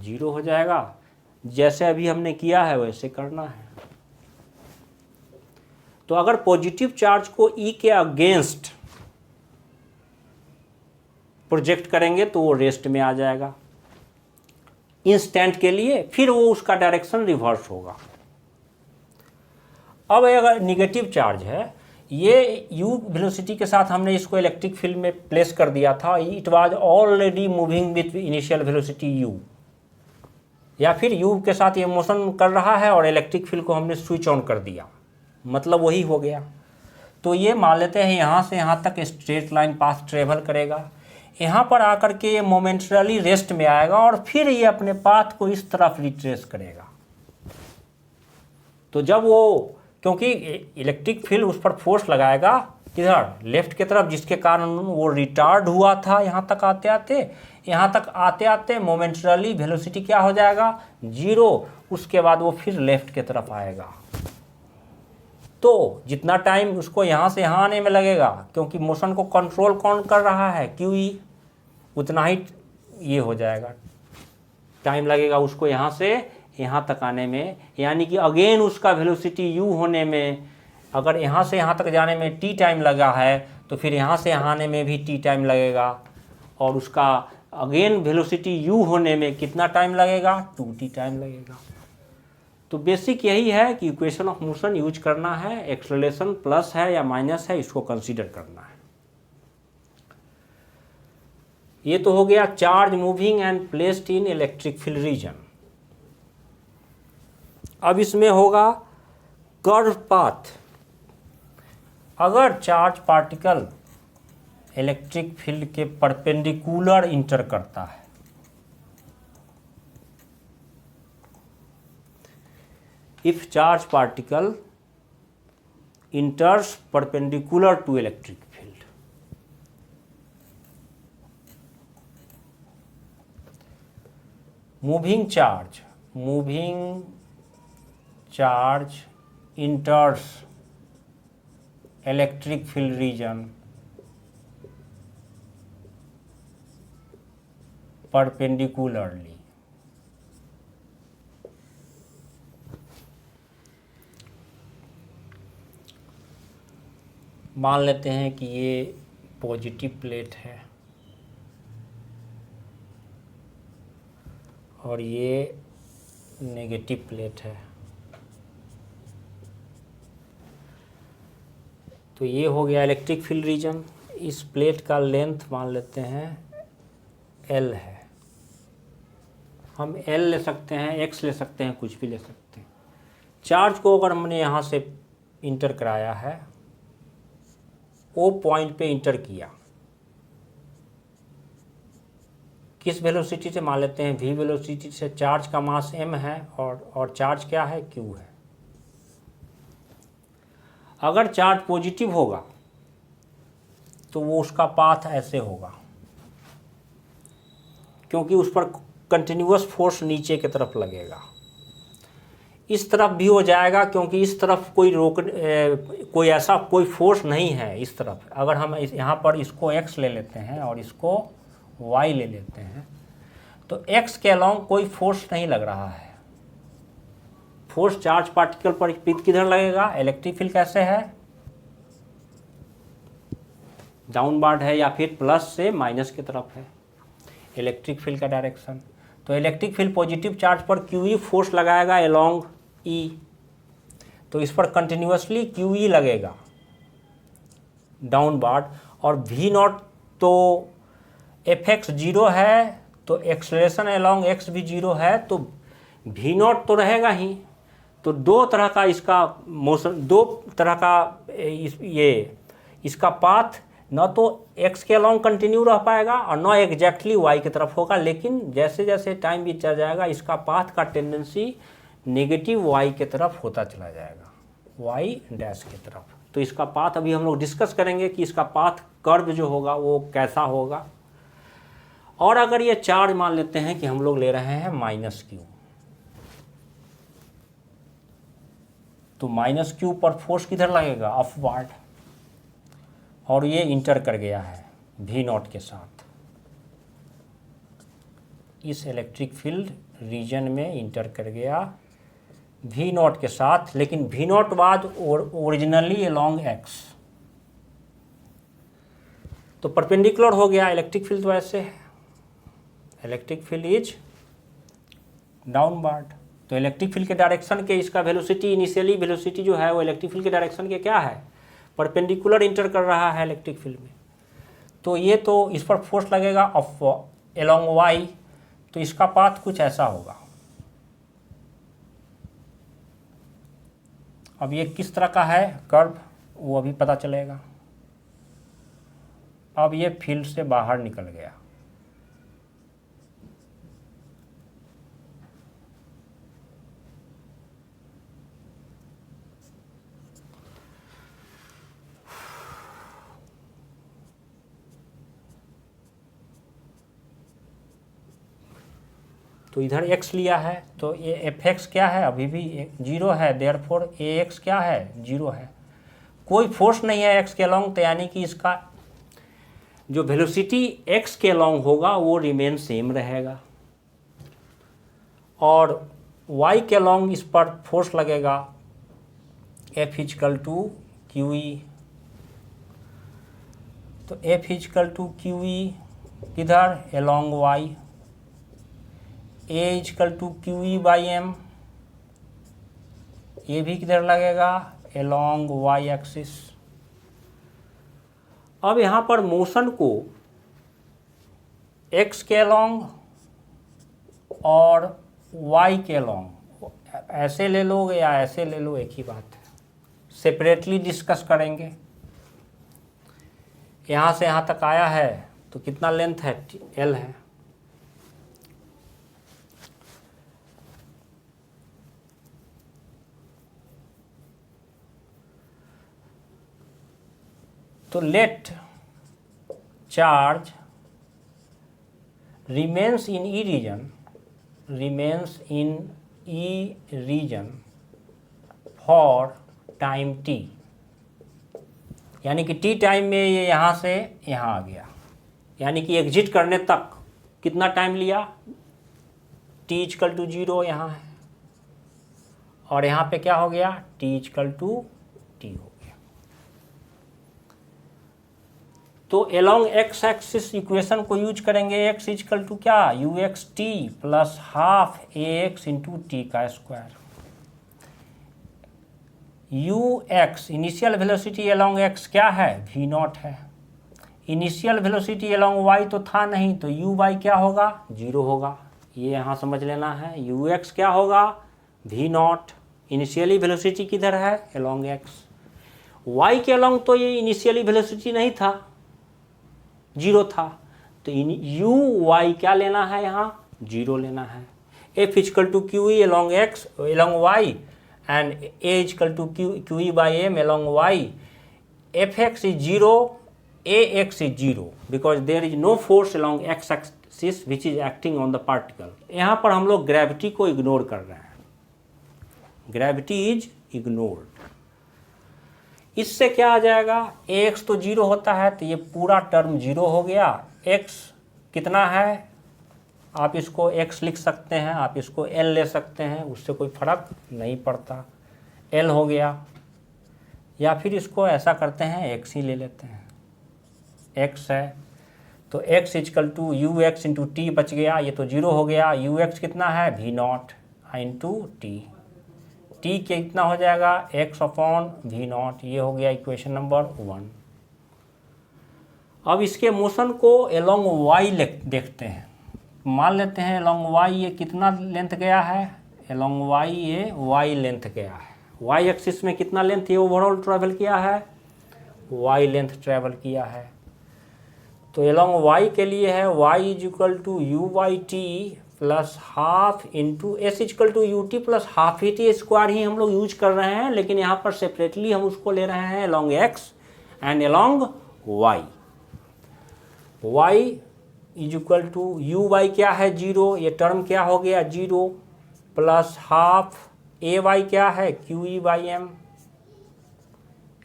Speaker 1: 0 हो जाएगा। जैसे अभी हमने किया है वैसे करना है। तो अगर पॉजिटिव चार्ज को E के अगेंस्ट प्रोजेक्ट करेंगे तो वो रेस्ट में आ जाएगा इंस्टेंट के लिए, फिर वो उसका डायरेक्शन रिवर्स होगा। अब अगर निगेटिव चार्ज है, ये u वेलोसिटी के साथ हमने इसको इलेक्ट्रिक फील्ड में प्लेस कर दिया था, it was already moving with initial velocity u, या फिर u के साथ ये मोशन कर रहा है और इलेक्ट्रिक फील्ड को हमने स्विच ऑन कर दिया, मतलब वही हो गया। तो ये मान लेते हैं यहाँ से यहाँ तक स्ट्रेट लाइन पाथ ट्रेवल करेगा, यहाँ पर आकर के ये मोमेंटरली रेस्ट में आएगा और फिर ये अपने पाथ को इस तरफ रिट्रेस करेगा। तो जब वो, क्योंकि इलेक्ट्रिक फील्ड उस पर फोर्स लगाएगा किधर, लेफ्ट की तरफ, जिसके कारण वो रिटार्ड हुआ था यहाँ तक आते आते मोमेंटरली वेलोसिटी क्या हो जाएगा, 0। उसके बाद वो फिर लेफ्ट की तरफ आएगा। तो जितना टाइम उसको यहाँ से यहाँ आने में लगेगा, क्योंकि मोशन को कंट्रोल कौन कर रहा है, QE, उतना ही ये हो जाएगा, टाइम लगेगा उसको यहाँ से यहाँ तक आने में। यानी कि अगेन उसका वेलोसिटी u होने में, अगर यहाँ से यहाँ तक जाने में t टाइम लगा है, तो फिर यहाँ से यहाँ आने में भी t टाइम लगेगा, और उसका अगेन वेलोसिटी u होने में कितना टाइम लगेगा, 2t टाइम लगेगा। तो बेसिक यही है कि इक्वेशन ऑफ मोशन यूज करना है, एक्सेलरेशन प्लस है या माइनस है इसको कंसीडर करना है। ये तो हो गया charge moving and placed in electric field reason. अब इसमें होगा कर्व पाथ। अगर चार्ज पार्टिकल इलेक्ट्रिक फील्ड के परपेंडिकुलर इंटर करता है, if charge particle enters perpendicular to electric field. Moving charge enters electric field region perpendicularly. मान लेते हैं कि ये पॉजिटिव प्लेट है और ये नेगेटिव प्लेट है। तो ये हो गया इलेक्ट्रिक फील्ड रीजन। इस प्लेट का लेंथ मान लेते हैं L है। हम L ले सकते हैं, X ले सकते हैं, कुछ भी ले सकते हैं। चार्ज को अगर हमने यहाँ से इंटर कराया है, O पॉइंट पे इंटर किया, किस वेलोसिटी से, मान लेते हैं v वेलोसिटी से। चार्ज का मास m है और चार्ज क्या है, q है। अगर चार्ज पॉजिटिव होगा तो वो उसका पाथ ऐसे होगा, क्योंकि उस पर कंटिन्यूअस फोर्स नीचे की तरफ लगेगा। इस तरफ भी हो जाएगा, क्योंकि इस तरफ कोई ऐसा कोई फोर्स नहीं है इस तरफ। अगर हम यहाँ पर इसको x ले लेते हैं और इसको y ले लेते हैं, तो x के अलोंग कोई फोर्स नहीं लग रहा है। फोर्स चार्ज पार्टिकल पर किधर लगेगा, इलेक्ट्रिक फील्ड कैसे है, डाउनवर्ड है या फिर प्लस से माइनस की तरफ है इलेक्ट्रिक फील्ड का डायरेक्शन। तो इलेक्ट्रिक फील्ड पॉजिटिव चार्ज पर QE फोर्स लगाएगा अलोंग E, तो इस पर कंटिन्यूअसली QE लगेगा डाउनवर्ड। और V0 तो Fx 0 है, तो एक्सलेरेशन अलोंग x भी 0 है, तो V0 तो रहेगा ही। तो दो तरह का इसका मोशन, दो तरह का इसका पाथ न तो x के अलोंग कंटिन्यू रह पाएगा और न एग्जैक्टली y की तरफ होगा। लेकिन जैसे जैसे टाइम बीतता जाएगा, इसका पाथ का टेंडेंसी नेगेटिव y की तरफ होता चला जाएगा, y डैश की तरफ। तो इसका पाथ अभी हम लोग डिस्कस करेंगे कि इसका पाथ कर्व जो होगा वो कैसा होगा। और अगर ये चार्ज मान लेते हैं कि हम लोग ले रहे हैं -q, तो -q पर फोर्स किधर लगेगा, अपवर्ड, और ये इंटर कर गया है V0 के साथ, इस इलेक्ट्रिक फील्ड रीजन में इंटर कर गया V0 के साथ। लेकिन V0 was originally along x, तो परपेंडिकुलर हो गया। इलेक्ट्रिक फील्ड तो ऐसे है, इलेक्ट्रिक फील्ड इज डाउनवर्ड। तो इलेक्ट्रिक फील्ड के डायरेक्शन के इसका वेलोसिटी, इनिशियली वेलोसिटी जो है वो इलेक्ट्रिक फील्ड के डायरेक्शन के क्या है, परपेंडिकुलर इंटर कर रहा है इलेक्ट्रिक फील्ड में। तो ये तो इस पर फोर्स लगेगा अलोंग y, तो इसका पाथ कुछ ऐसा होगा। अब ये किस तरह का है कर्व, वो अभी पता चलेगा। अब ये फील्ड से बाहर निकल गया, तो इधर x लिया है, तो ये fx क्या है, अभी भी 0 है, देयरफॉर ax क्या है, 0 है। कोई फोर्स नहीं है x के अलोंग, तो यानी कि इसका जो वेलोसिटी x के अलोंग होगा वो रिमेन सेम रहेगा, और y के अलोंग इस पर फोर्स लगेगा F = QE। तो F = QE किधर, अलोंग y, A = QE/m, ये भी किधर लगेगा, अलोंग y एक्सिस। अब यहाँ पर मोशन को x के अलोंग और y के अलोंग, ऐसे ले लो या ऐसे ले लो, एक ही बात है, सेपरेटली डिस्कस करेंगे। यहाँ से यहाँ तक आया है तो कितना लेंथ है, L है। तो let charge remains in E region for time t, यानी कि t टाइम में ये यहाँ से यहाँ आ गया, यानी कि एग्जिट करने तक कितना टाइम लिया, t इक्वल टू 0 यहाँ है और यहाँ पे क्या हो गया, t इक्वल टू t हो गया। तो एलोंग एक्स एक्सिस इक्वेशन को यूज करेंगे, x इक्वल टू क्या, U X T plus half A X into T का square. U X initial velocity along X क्या है, v नॉट है। इनिशियल वेलोसिटी एलोंग वाई तो था नहीं, तो यू वाई क्या होगा, 0 होगा। ये यहाँ समझ लेना है, यू एक्स क्या होगा, v नॉट। इनिशियली वेलोसिटी किधर है, एलोंग एक्स। y के एलोंग तो ये इनिशियली वेलोसिटी नहीं था, 0 था, तो यू वाई क्या लेना है, यहाँ 0 लेना है। f equal to Q E along X along Y and a is equal to QE by m along y, fx is 0, ax is 0 because there is no force along x axis which is acting on the particle। यहाँ पर हम लोग gravity को ignore कर रहे हैं, gravity is ignored. इससे क्या आ जाएगा, ax तो 0 होता है तो ये पूरा टर्म 0 हो गया। x कितना है, आप इसको x लिख सकते हैं, आप इसको l ले सकते हैं, उससे कोई फर्क नहीं पड़ता, l हो गया। या फिर इसको ऐसा करते हैं, x ही ले लेते हैं, x है तो x equal to U X into T बच गया, ये तो 0 हो गया। यू एक्स कितना है, v not into T, T कितना हो जाएगा, x अपॉन v नॉट। ये हो गया इक्वेशन नंबर 1। अब इसके मोशन को एलोंग y देखते हैं। मान लेते हैं एलोंग y ये कितना लेंथ गया है, एलोंग y ये y लेंथ गया है। y एक्सिस में कितना लेंथ ये ओवरऑल ट्रैवल किया है, y लेंथ ट्रैवल किया है। तो एलोंग y के लिए है y is equal to U by T plus half into S equal to U T plus half E T square ही हम लोग यूज कर रहे हैं, लेकिन यहाँ पर सेपरेटली हम उसको ले रहे हैं along x and along y। y is equal to you Y क्या है, 0, ये टर्म क्या हो गया 0 प्लस हाफ ए वाई क्या है, Q E by M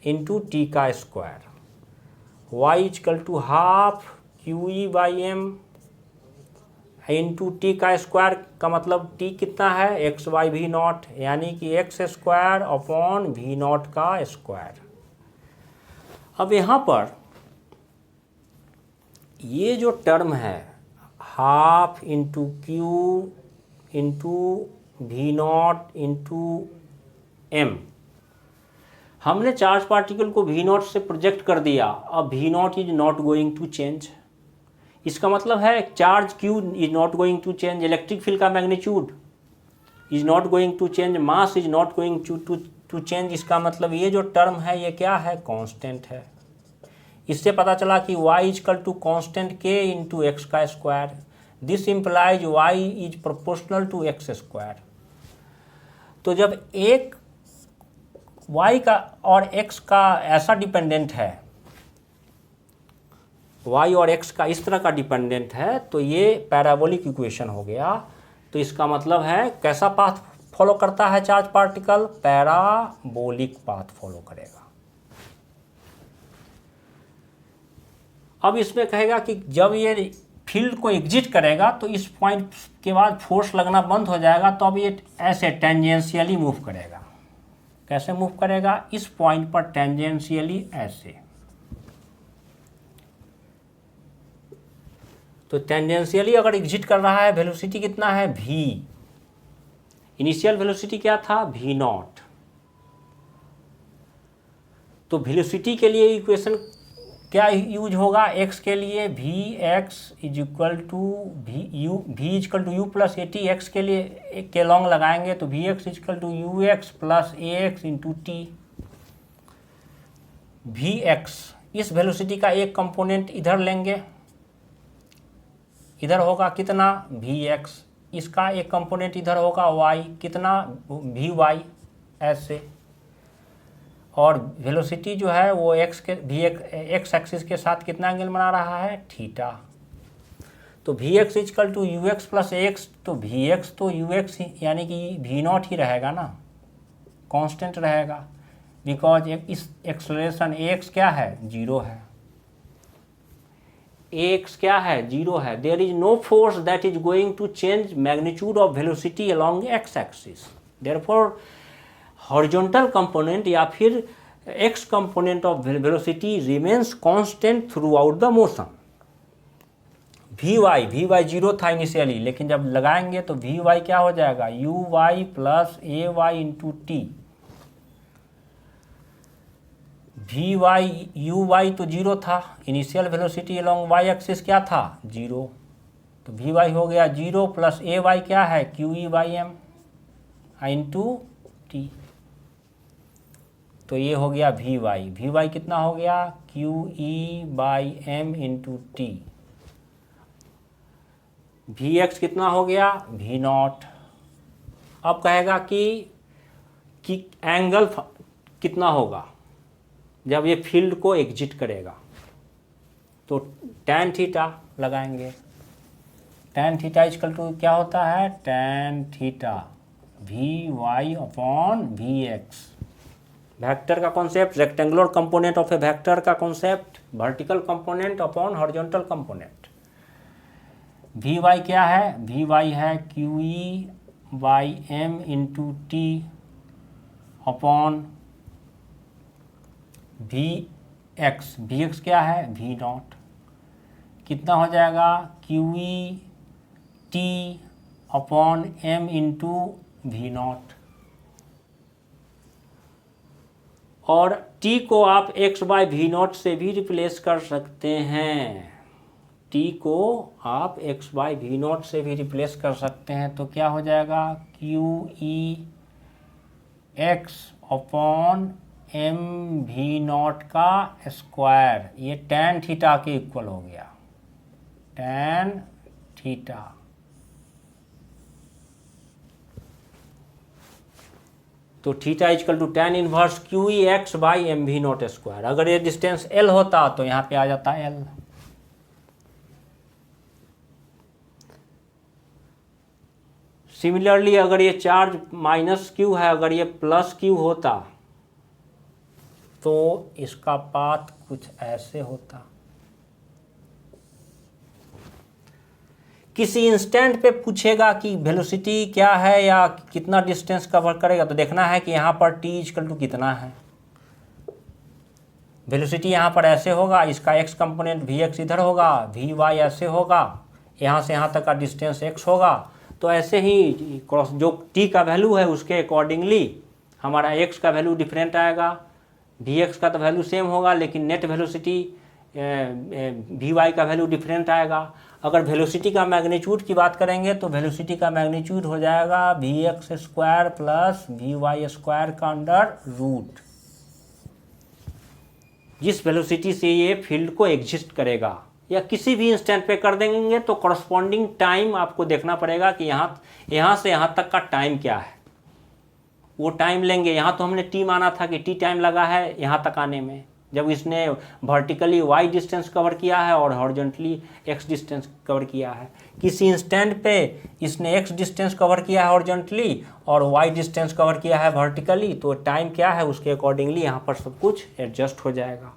Speaker 1: into T का square. Y equal to half Q E by M into T का स्क्वायर का मतलब टी कितना है, एक्स वाई वी नॉट, यानी कि X square upon V naught का स्क्वायर। अब यहाँ पर ये जो टर्म है half into Q into V naught into M, हमने चार्ज पार्टिकल को वी नॉट से प्रोजेक्ट कर दिया। अब V naught is not going to change, इसका मतलब है charge Q is not going to change, electric field का magnitude is not going to change, mass is not going to change. इसका मतलब ये जो टर्म है ये क्या है, कांस्टेंट है। इससे पता चला कि y equal to constant k into X का square, this implies y is proportional to X square. तो जब एक y का और x का ऐसा डिपेंडेंट है, y और x का इस तरह का डिपेंडेंट है, तो ये पैराबोलिक इक्वेशन हो गया। तो इसका मतलब है कैसा पाथ फॉलो करता है charge particle, parabolic path follow करेगा। अब इसमें कहेगा कि जब ये फील्ड को एग्जिट करेगा तो इस पॉइंट के बाद फोर्स लगना बंद हो जाएगा, तो अब ये ऐसे टेंजेंशियली मूव करेगा। कैसे मूव करेगा, इस पॉइंट पर टेंजेंशियली ऐसे। तो टेंजेंशियली अगर एग्जिट कर रहा है, वेलोसिटी कितना है, v, इनिशियल वेलोसिटी क्या था, v नॉट। तो वेलोसिटी के लिए इक्वेशन क्या यूज होगा, x के लिए V X is equal to V equal to U plus A T, X के लिए के लॉन्ग लगाएंगे तो V X equal to U X plus A X into T. We X इस वेलोसिटी का एक कंपोनेंट इधर लेंगे, इधर होगा कितना, वी एक्स, इसका एक कंपोनेंट इधर होगा y, कितना, वी वाई, ऐसे। और वेलोसिटी जो है वो एक्स एक्सिस के साथ कितना एंगल बना रहा है, थीटा। तो V X is equal to U X plus X, तो वी एक्स तो यू एक्स यानी कि वी नॉट ही रहेगा ना, कांस्टेंट रहेगा, बिकॉज इस एक्सलेशन एक्स क्या है, जीरो है, एक्स क्या है, जीरो है। There is no force that is going to change magnitude of velocity along x axis, therefore horizontal component या फिर x component of velocity remains constant throughout the motion. V y zero था initially, लेकिन जब लगाएंगे तो v Y क्या हो जाएगा, यू वाई प्लस ए Y into T. V y u y तो जीरो था, initial velocity along Y axis क्या था, जीरो, तो वी वाई हो गया जीरो प्लस ए वाई क्या है, Q E by M into t. तो ये हो गया वी वाई कितना हो गया, q E by M into T. We x कितना हो गया, वी नॉट। अब कहेगा कि एंगल कितना होगा जब ये फील्ड को एग्जिट करेगा, तो tan थीटा लगाएंगे। tan थीटा इक्वल टू क्या होता है, tan theta V Y upon V X. Vector का concept, rectangular component of a vector का concept, vertical component upon horizontal component. V Y क्या है, वी वाई है Q E by M into T upon V X क्या है, V naught. कितना हो जाएगा, Q E T upon M into V naught. और t को आप x बाई वी नॉट से भी रिप्लेस कर सकते हैं, t को आप x बाई वी नॉट से भी रिप्लेस कर सकते हैं। तो क्या हो जाएगा, Q e x upon m v naught का स्क्वायर, ये tan थीटा के इक्वल हो गया, tan थीटा। तो theta equal to tan inverse q e x by m v naught square. अगर ये डिस्टेंस l होता तो यहाँ पे आ जाता l। सिमिलरली अगर ये चार्ज माइनस क्यू है, अगर ये प्लस क्यू होता तो इसका पाथ कुछ ऐसे होता। किसी इंस्टेंट पे पूछेगा कि वेलोसिटी क्या है या कितना डिस्टेंस कवर करेगा, तो देखना है कि यहाँ पर t इक्वल टू कितना है। वेलोसिटी यहाँ पर ऐसे होगा, इसका x कंपोनेंट वी एक्स इधर होगा, वी वाई ऐसे होगा, यहाँ से यहाँ तक का डिस्टेंस x होगा। तो ऐसे ही क्रॉस जो t का वैल्यू है उसके अकॉर्डिंगली हमारा x का वैल्यू डिफरेंट आएगा, वी एक्स का तो वैल्यू सेम होगा लेकिन नेट वेलोसिटी वी वाई का वैल्यू डिफरेंट आएगा। अगर वेलोसिटी का मैग्नीट्यूड की बात करेंगे तो वेलोसिटी का मैग्नीट्यूड हो जाएगा v x square plus we Y square का अंडर रूट। जिस वेलोसिटी से ये फील्ड को एग्जिस्ट करेगा या किसी भी इंस्टेंट पे कर देंगे तो करस्पॉन्डिंग टाइम आपको देखना पड़ेगा कि यहाँ से यहाँ तक का टाइम क्या है, वो टाइम लेंगे। यहाँ तो हमने टी माना था कि टी टाइम लगा है यहाँ तक आने में, जब इसने वर्टिकली y डिस्टेंस कवर किया है और हॉरिजॉन्टली x डिस्टेंस कवर किया है। किसी इंस्टेंट पे इसने x डिस्टेंस कवर किया है हॉरिजॉन्टली और y डिस्टेंस कवर किया है वर्टिकली, तो टाइम क्या है उसके अकॉर्डिंगली यहाँ पर सब कुछ एडजस्ट हो जाएगा।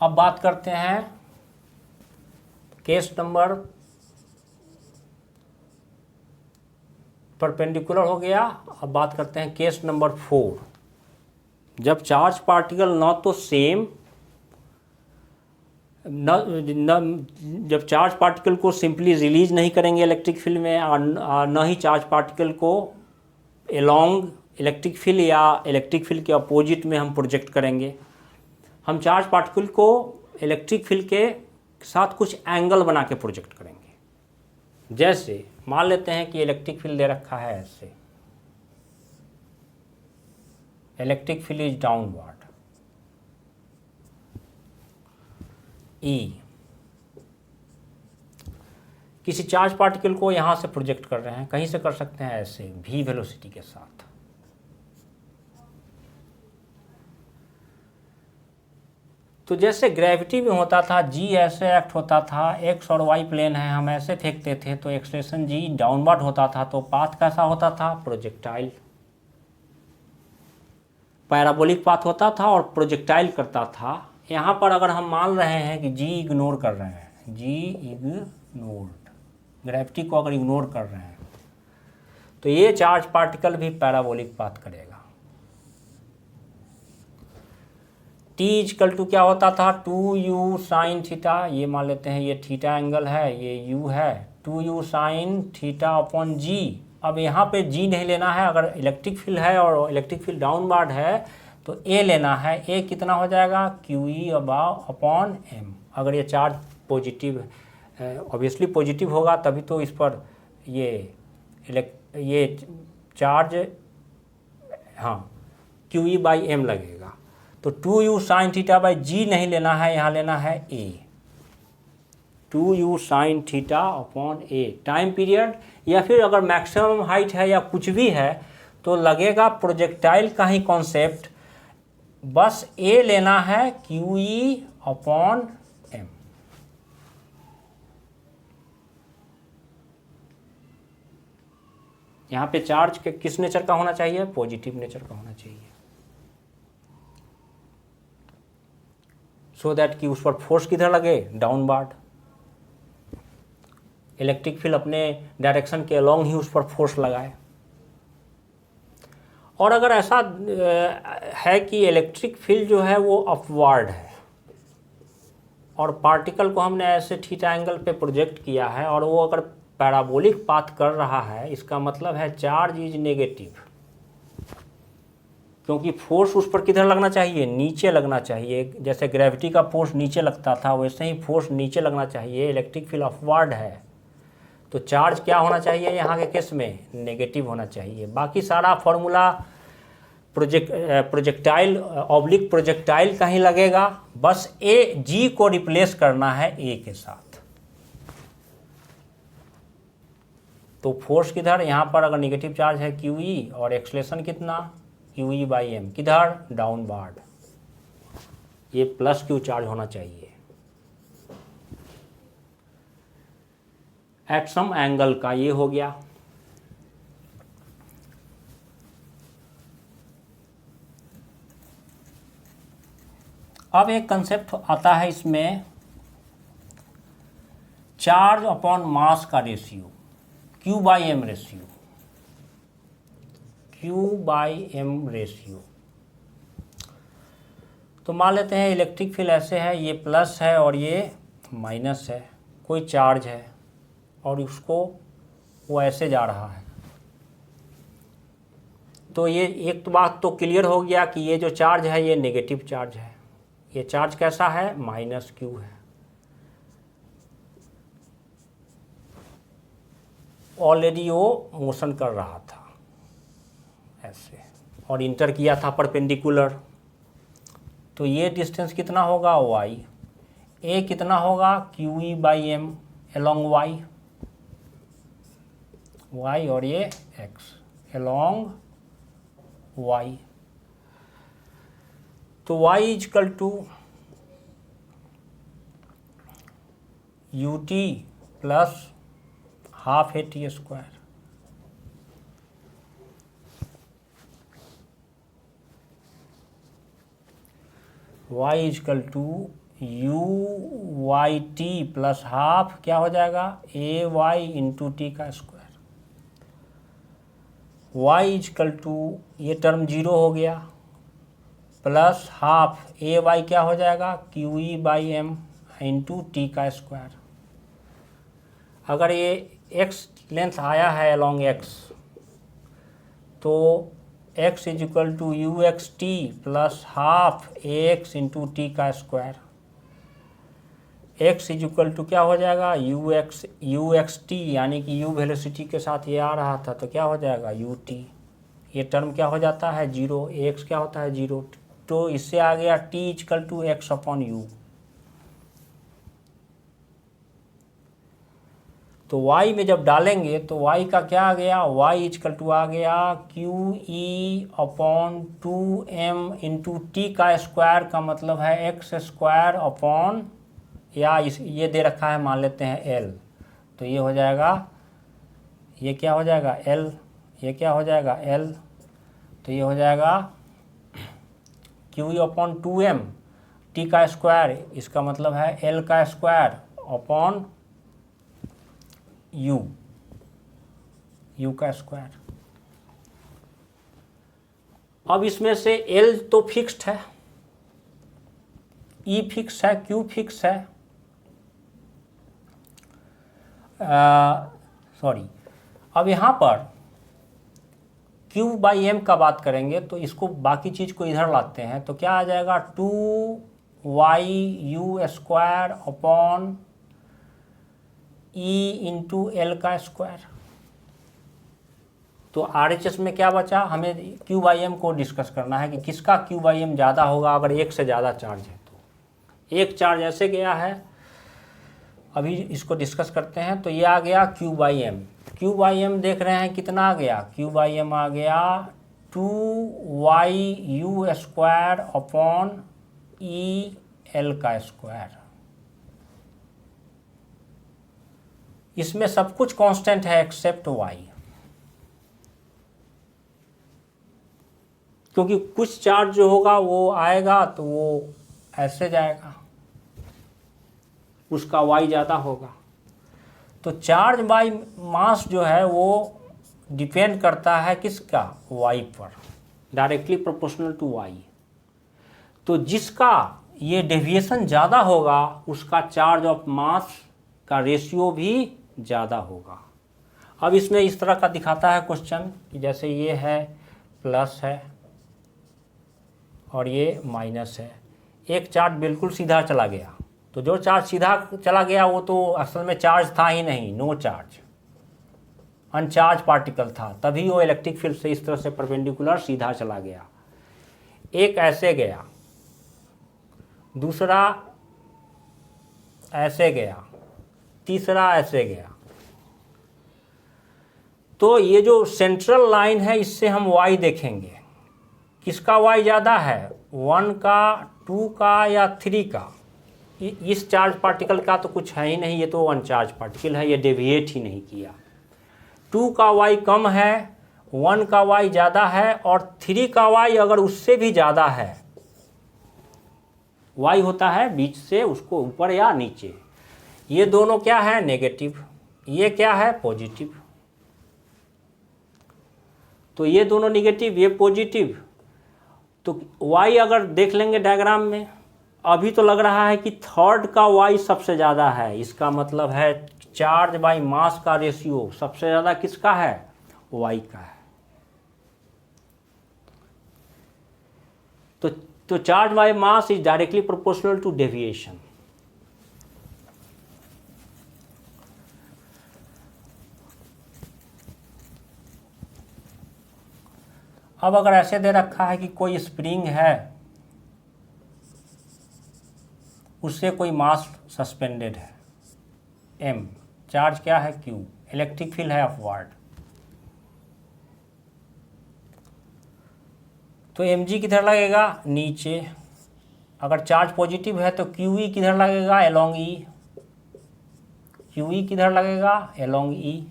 Speaker 1: अब बात करते हैं केस नंबर, परपेंडिकुलर हो गया। अब बात करते हैं केस नंबर 4। जब चार्ज पार्टिकल न तो सेम जब चार्ज पार्टिकल को सिंपली रिलीज नहीं करेंगे इलेक्ट्रिक फील्ड में और न ही चार्ज पार्टिकल को अलोंग इलेक्ट्रिक फील्ड या इलेक्ट्रिक फील्ड के अपोजिट में हम प्रोजेक्ट करेंगे। हम चार्ज पार्टिकल को इलेक्ट्रिक फील्ड के साथ कुछ एंगल बना के प्रोजेक्ट करेंगे। जैसे मान लेते हैं कि इलेक्ट्रिक फील्ड दे रखा है ऐसे, इलेक्ट्रिक फील्ड इज डाउनवर्ड ई, किसी चार्ज पार्टिकल को यहां से प्रोजेक्ट कर रहे हैं, कहीं से कर सकते हैं ऐसे v वेलोसिटी के साथ। तो जैसे ग्रेविटी में होता था g ऐसे एक्ट होता था, x और y प्लेन है, हम ऐसे फेंकते थे तो एक्सलेशन g डाउनवर्ड होता था, तो पाथ कैसा होता था, प्रोजेक्टाइल, पैराबोलिक पाथ होता था और प्रोजेक्टाइल करता था। यहाँ पर अगर हम मान रहे हैं कि g इग्नोर कर रहे हैं, g इग्नोर्ड, ग्रेविटी को अगर इग्नोर कर रहे हैं, तो ये चार्ज पार्टिकल भी पैराबोलिक पाथ करेगा। t इजकल टू क्या होता था, 2u साइन थीटा, ये मान लेते हैं ये थीटा एंगल है, ये u है, 2u sine theta upon g। अब यहाँ पे g नहीं लेना है, अगर इलेक्ट्रिक फील्ड है और इलेक्ट्रिक फील्ड डाउनवर्ड है तो a लेना है। a कितना हो जाएगा, QE अपॉन m। अगर ये चार्ज पॉजिटिव, ऑब्वियसली पॉजिटिव होगा तभी तो इस पर ये चार्ज, हाँ, QE बाई m लगेगा। तो 2u sine theta by g नहीं लेना है, यहाँ लेना है a, 2u sine theta upon a time period, या फिर अगर मैक्सिमम हाइट है या कुछ भी है तो लगेगा प्रोजेक्टाइल का ही कॉन्सेप्ट, बस a लेना है QE अपॉन m। यहाँ पे चार्ज किस नेचर का होना चाहिए, पॉजिटिव नेचर का होना चाहिए, सो दैट कि उस पर फोर्स किधर लगे, डाउनवर्ड। इलेक्ट्रिक फील्ड अपने डायरेक्शन के अलोंग ही उस पर फोर्स लगाए। और अगर ऐसा है कि इलेक्ट्रिक फील्ड जो है वो अपवर्ड है और पार्टिकल को हमने ऐसे थीटा एंगल पे प्रोजेक्ट किया है और वो अगर पैराबोलिक पाथ कर रहा है, इसका मतलब है चार्ज इज नेगेटिव, क्योंकि फोर्स उस पर किधर लगना चाहिए, नीचे लगना चाहिए। जैसे ग्रेविटी का फोर्स नीचे लगता था वैसे ही फोर्स नीचे लगना चाहिए। इलेक्ट्रिक फील्ड अपवर्ड है तो चार्ज क्या होना चाहिए, यहाँ के केस में नेगेटिव होना चाहिए। बाकी सारा फॉर्मूला प्रोजेक्टाइल ऑब्लिक प्रोजेक्टाइल का ही लगेगा, बस g को रिप्लेस करना है a के साथ। तो फोर्स किधर, यहाँ पर अगर नेगेटिव चार्ज है QE और एक्सलेशन कितना, QE बाई m, किधर, डाउनवर्ड, ये प्लस Q चार्ज होना चाहिए एट सम एंगल का। ये हो गया। अब एक कंसेप्ट आता है इसमें, चार्ज अपॉन मास का ratio, Q by M ratio, Q by M ratio. तो मान लेते हैं इलेक्ट्रिक फील्ड ऐसे है, ये प्लस है और ये माइनस है, कोई चार्ज है और उसको वो ऐसे जा रहा है। तो ये एक तो बात तो क्लियर हो गया कि ये जो चार्ज है ये नेगेटिव चार्ज है। ये चार्ज कैसा है, माइनस Q है। ऑलरेडी वो मोशन कर रहा था ऐसे और इंटर किया था परपेंडिकुलर। तो ये डिस्टेंस कितना होगा, y, a कितना होगा, QE by M along y और ये x along y। तो y equal to ut plus half AT square. y equal to UYT plus half क्या हो जाएगा, AY इंटू टी का स्क्वायर। y इजकल टू ये टर्म 0 हो गया प्लस हाफ AY क्या हो जाएगा, QE by M into T का स्क्वायर। अगर ये x लेंथ आया है अलोंग x तो x is equal to UXT plus half AX into T का square. x is equal to क्या हो जाएगा, यू एक्स टी, यानी कि u वेलोसिटी के साथ ये आ रहा था तो क्या हो जाएगा यू टी, ये टर्म क्या हो जाता है जीरो, x क्या होता है जीरो, तो इससे आ गया t equal to x upon u. तो y में जब डालेंगे तो y का क्या आ गया, y इक्वल टू आ गया क्यू ई अपॉन 2m इंटू टी का स्क्वायर, का मतलब है एक्स स्क्वायर अपॉन, या ये दे रखा है मान लेते हैं l, तो ये हो जाएगा, ये क्या हो जाएगा l, ये क्या हो जाएगा l, तो ये हो जाएगा Q E upon 2m T का स्क्वायर, इसका मतलब है l का स्क्वायर अपॉन यू का स्क्वायर। अब इसमें से L तो फिक्स्ड है, E फिक्स है, Q फिक्स है, सॉरी, अब यहाँ पर Q बाई M का बात करेंगे तो इसको बाकी चीज़ को इधर लाते हैं तो क्या आ जाएगा 2y square upon E into L का स्क्वायर। तो RHS में क्या बचा, हमें Q बाई एम को डिस्कस करना है कि किसका Q बाई एम ज़्यादा होगा अगर एक से ज़्यादा चार्ज है। तो एक चार्ज ऐसे गया है, अभी इसको डिस्कस करते हैं। तो ये आ गया Q by m, Q by m देख रहे हैं कितना आ गया, Q बाई एम आ गया 2y square upon E L का स्क्वायर। इसमें सब कुछ कांस्टेंट है एक्सेप्ट y, क्योंकि कुछ चार्ज जो होगा वो आएगा तो वो ऐसे जाएगा, उसका y ज़्यादा होगा। तो चार्ज बाय मास जो है वो डिपेंड करता है किसका, y पर, डायरेक्टली प्रोपोर्शनल टू y। तो जिसका ये डेविएशन ज़्यादा होगा उसका चार्ज ऑफ मास का रेशियो भी ज़्यादा होगा। अब इसमें इस तरह का दिखाता है क्वेश्चन कि जैसे ये है प्लस है और ये माइनस है, एक चार्ज बिल्कुल सीधा चला गया, तो जो चार्ज सीधा चला गया वो तो असल में चार्ज था ही नहीं, नो चार्ज, अनचार्ज पार्टिकल था, तभी वो इलेक्ट्रिक फील्ड से इस तरह से परपेंडिकुलर सीधा चला गया। एक ऐसे गया, दूसरा ऐसे गया, तीसरा ऐसे गया। तो ये जो सेंट्रल लाइन है इससे हम y देखेंगे, किसका y ज़्यादा है, 1 का, 2 का या 3 का। इस चार्ज पार्टिकल का तो कुछ है ही नहीं, ये तो अनचार्ज पार्टिकल है, ये डेविएट ही नहीं किया। 2 का y कम है, 1 का y ज़्यादा है, और 3 का y अगर उससे भी ज़्यादा है, y होता है बीच से उसको ऊपर या नीचे, ये दोनों क्या है नेगेटिव, ये क्या है पॉजिटिव। तो ये दोनों नेगेटिव, ये पॉजिटिव। तो y अगर देख लेंगे डायग्राम में, अभी तो लग रहा है कि थर्ड का y सबसे ज़्यादा है, इसका मतलब है चार्ज बाय मास का रेशियो सबसे ज़्यादा किसका है, y का है। तो charge by mass is directly proportional to deviation. अब अगर ऐसे दे रखा है कि कोई स्प्रिंग है, उससे कोई मास सस्पेंडेड है m, चार्ज क्या है q, इलेक्ट्रिक फील्ड है अपवर्ड, तो mg किधर लगेगा, नीचे। अगर चार्ज पॉजिटिव है तो qe किधर लगेगा, अलोंग e, qe किधर लगेगा, अलोंग e।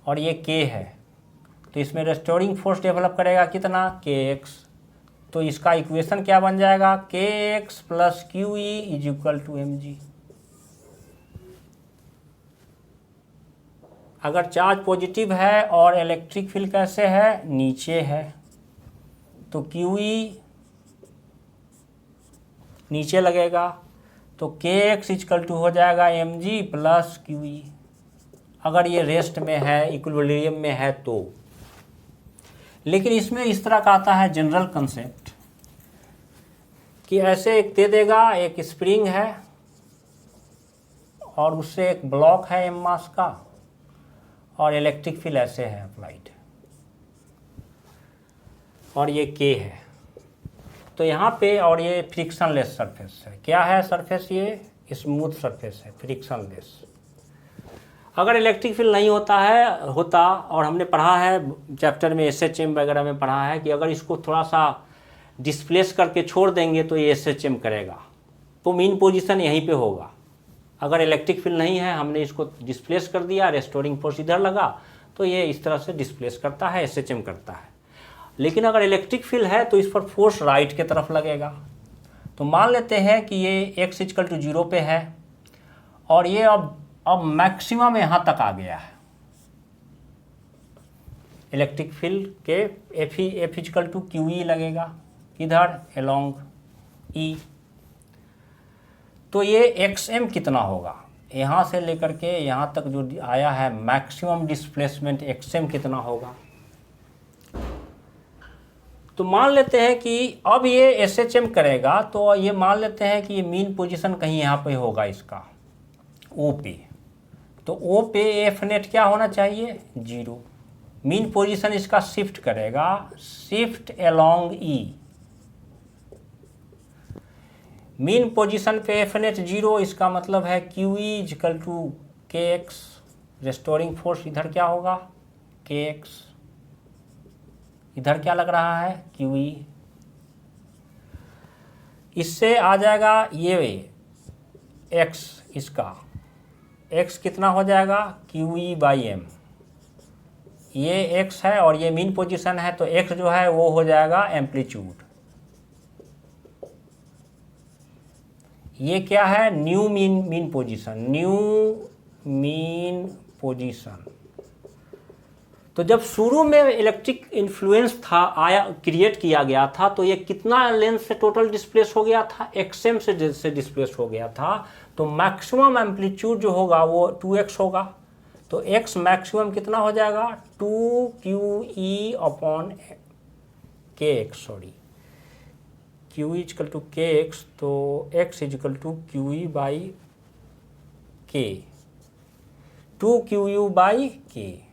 Speaker 1: और ये k है तो इसमें रेस्टोरिंग फोर्स डेवलप करेगा कितना, kx। तो इसका इक्वेशन क्या बन जाएगा, kx plus qe is equal to mg। अगर चार्ज पॉजिटिव है और इलेक्ट्रिक फील्ड कैसे है, नीचे है, तो qe नीचे लगेगा, तो kx इक्वल टू हो जाएगा mg प्लस qe, अगर ये रेस्ट में है, इक्विलिब्रियम में है तो। लेकिन इसमें इस तरह का आता है जनरल कंसेप्ट कि ऐसे एक दे देगा, एक स्प्रिंग है और उससे एक ब्लॉक है m मास का, और इलेक्ट्रिक फील्ड ऐसे है अप्लाइड, और ये K है। तो यहाँ पे, और ये फ्रिक्शनलेस सरफेस है। क्या है सरफेस? ये स्मूथ सरफेस है, फ्रिक्शनलेस। अगर इलेक्ट्रिक फील्ड नहीं होता और हमने पढ़ा है चैप्टर में, SHM वगैरह में पढ़ा है कि अगर इसको थोड़ा सा डिस्प्लेस करके छोड़ देंगे तो ये SHM करेगा, तो मीन पोजीशन यहीं पे होगा। अगर इलेक्ट्रिक फील्ड नहीं है, हमने इसको डिस्प्लेस कर दिया, रेस्टोरिंग फोर्स इधर लगा, तो ये इस तरह से डिस्प्लेस करता है, SHM करता है। लेकिन अगर इलेक्ट्रिक फील्ड है तो इस पर फोर्स राइट की तरफ लगेगा। तो मान लेते हैं कि ये x = 0 पे है, और ये अब मैक्सिमम यहाँ तक आ गया है। इलेक्ट्रिक फील्ड के F = QE लगेगा, किधर? Along E। तो ये XM कितना होगा? यहाँ से लेकर के यहाँ तक जो आया है मैक्सिमम डिस्प्लेसमेंट, XM कितना होगा? तो मान लेते हैं कि अब ये SHM करेगा, तो ये मान लेते हैं कि ये मीन पोजीशन कहीं यहाँ पे होगा इसका, O पे। तो O पे F नेट क्या होना चाहिए? 0। मीन पोजीशन इसका शिफ्ट करेगा, shift along E। Mean position पे F नेट 0, इसका मतलब है QE = KX। रेस्टोरिंग फोर्स इधर क्या होगा? KX। इधर क्या लग रहा है? QE। इससे आ जाएगा ये X, इसका X कितना हो जाएगा? QE/m। ये X है और ये मीन पोजीशन है, तो X जो है वो हो जाएगा एम्पलीट्यूड। ये क्या है? New mean position, new mean position. तो जब शुरू में इलेक्ट्रिक इन्फ्लुएंस था, क्रिएट किया गया था, तो ये कितना लेंथ से टोटल डिस्प्लेस हो गया था? XM से डिस्प्लेस हो गया था। तो मैक्सिमम एम्पलीट्यूड जो होगा वो 2x होगा। तो x मैक्सिमम कितना हो जाएगा? 2QE/kx, सॉरी, QE = kx, तो x = QE/k, 2QU/k।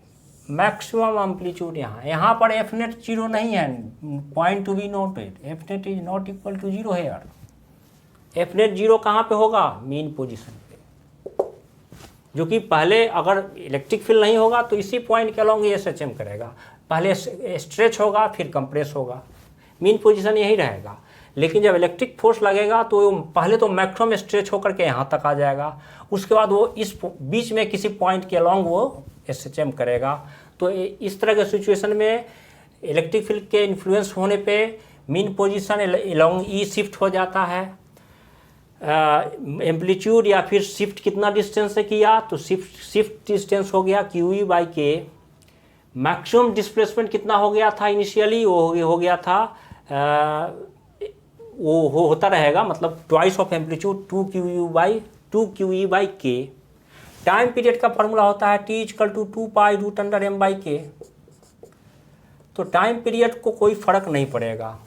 Speaker 1: Maximum amplitude यहाँ पर F नेट 0 नहीं है, point to be noted, F net is not equal to 0 है यार। F नेट 0 कहाँ पे होगा? मीन पोजीशन पे, जो कि पहले अगर इलेक्ट्रिक फील्ड नहीं होगा तो इसी पॉइंट के अलोंग ये SHM करेगा। पहले स्ट्रेच होगा, फिर कंप्रेस होगा, मीन पोजीशन यही रहेगा। लेकिन जब इलेक्ट्रिक फोर्स लगेगा तो पहले तो मैक्सिमम स्ट्रेच होकर के यहाँ तक आ जाएगा, उसके बाद वो इस बीच में किसी पॉइंट के अलोंग वो SHM करेगा। तो इस तरह के सिचुएशन में इलेक्ट्रिक फील्ड के इन्फ्लुएंस होने पे mean position along E shift हो जाता है। एम्पलीट्यूड या फिर शिफ्ट कितना डिस्टेंस से किया? तो शिफ्ट डिस्टेंस हो गया QE/k। मैक्सिमम डिस्प्लेसमेंट कितना हो गया था इनिशियली? वो हो गया था, वो होता रहेगा, मतलब twice of amplitude, 2QE/k। Time period का फॉर्मूला होता है T = 2π√m/k। तो टाइम पीरियड को कोई फर्क नहीं पड़ेगा,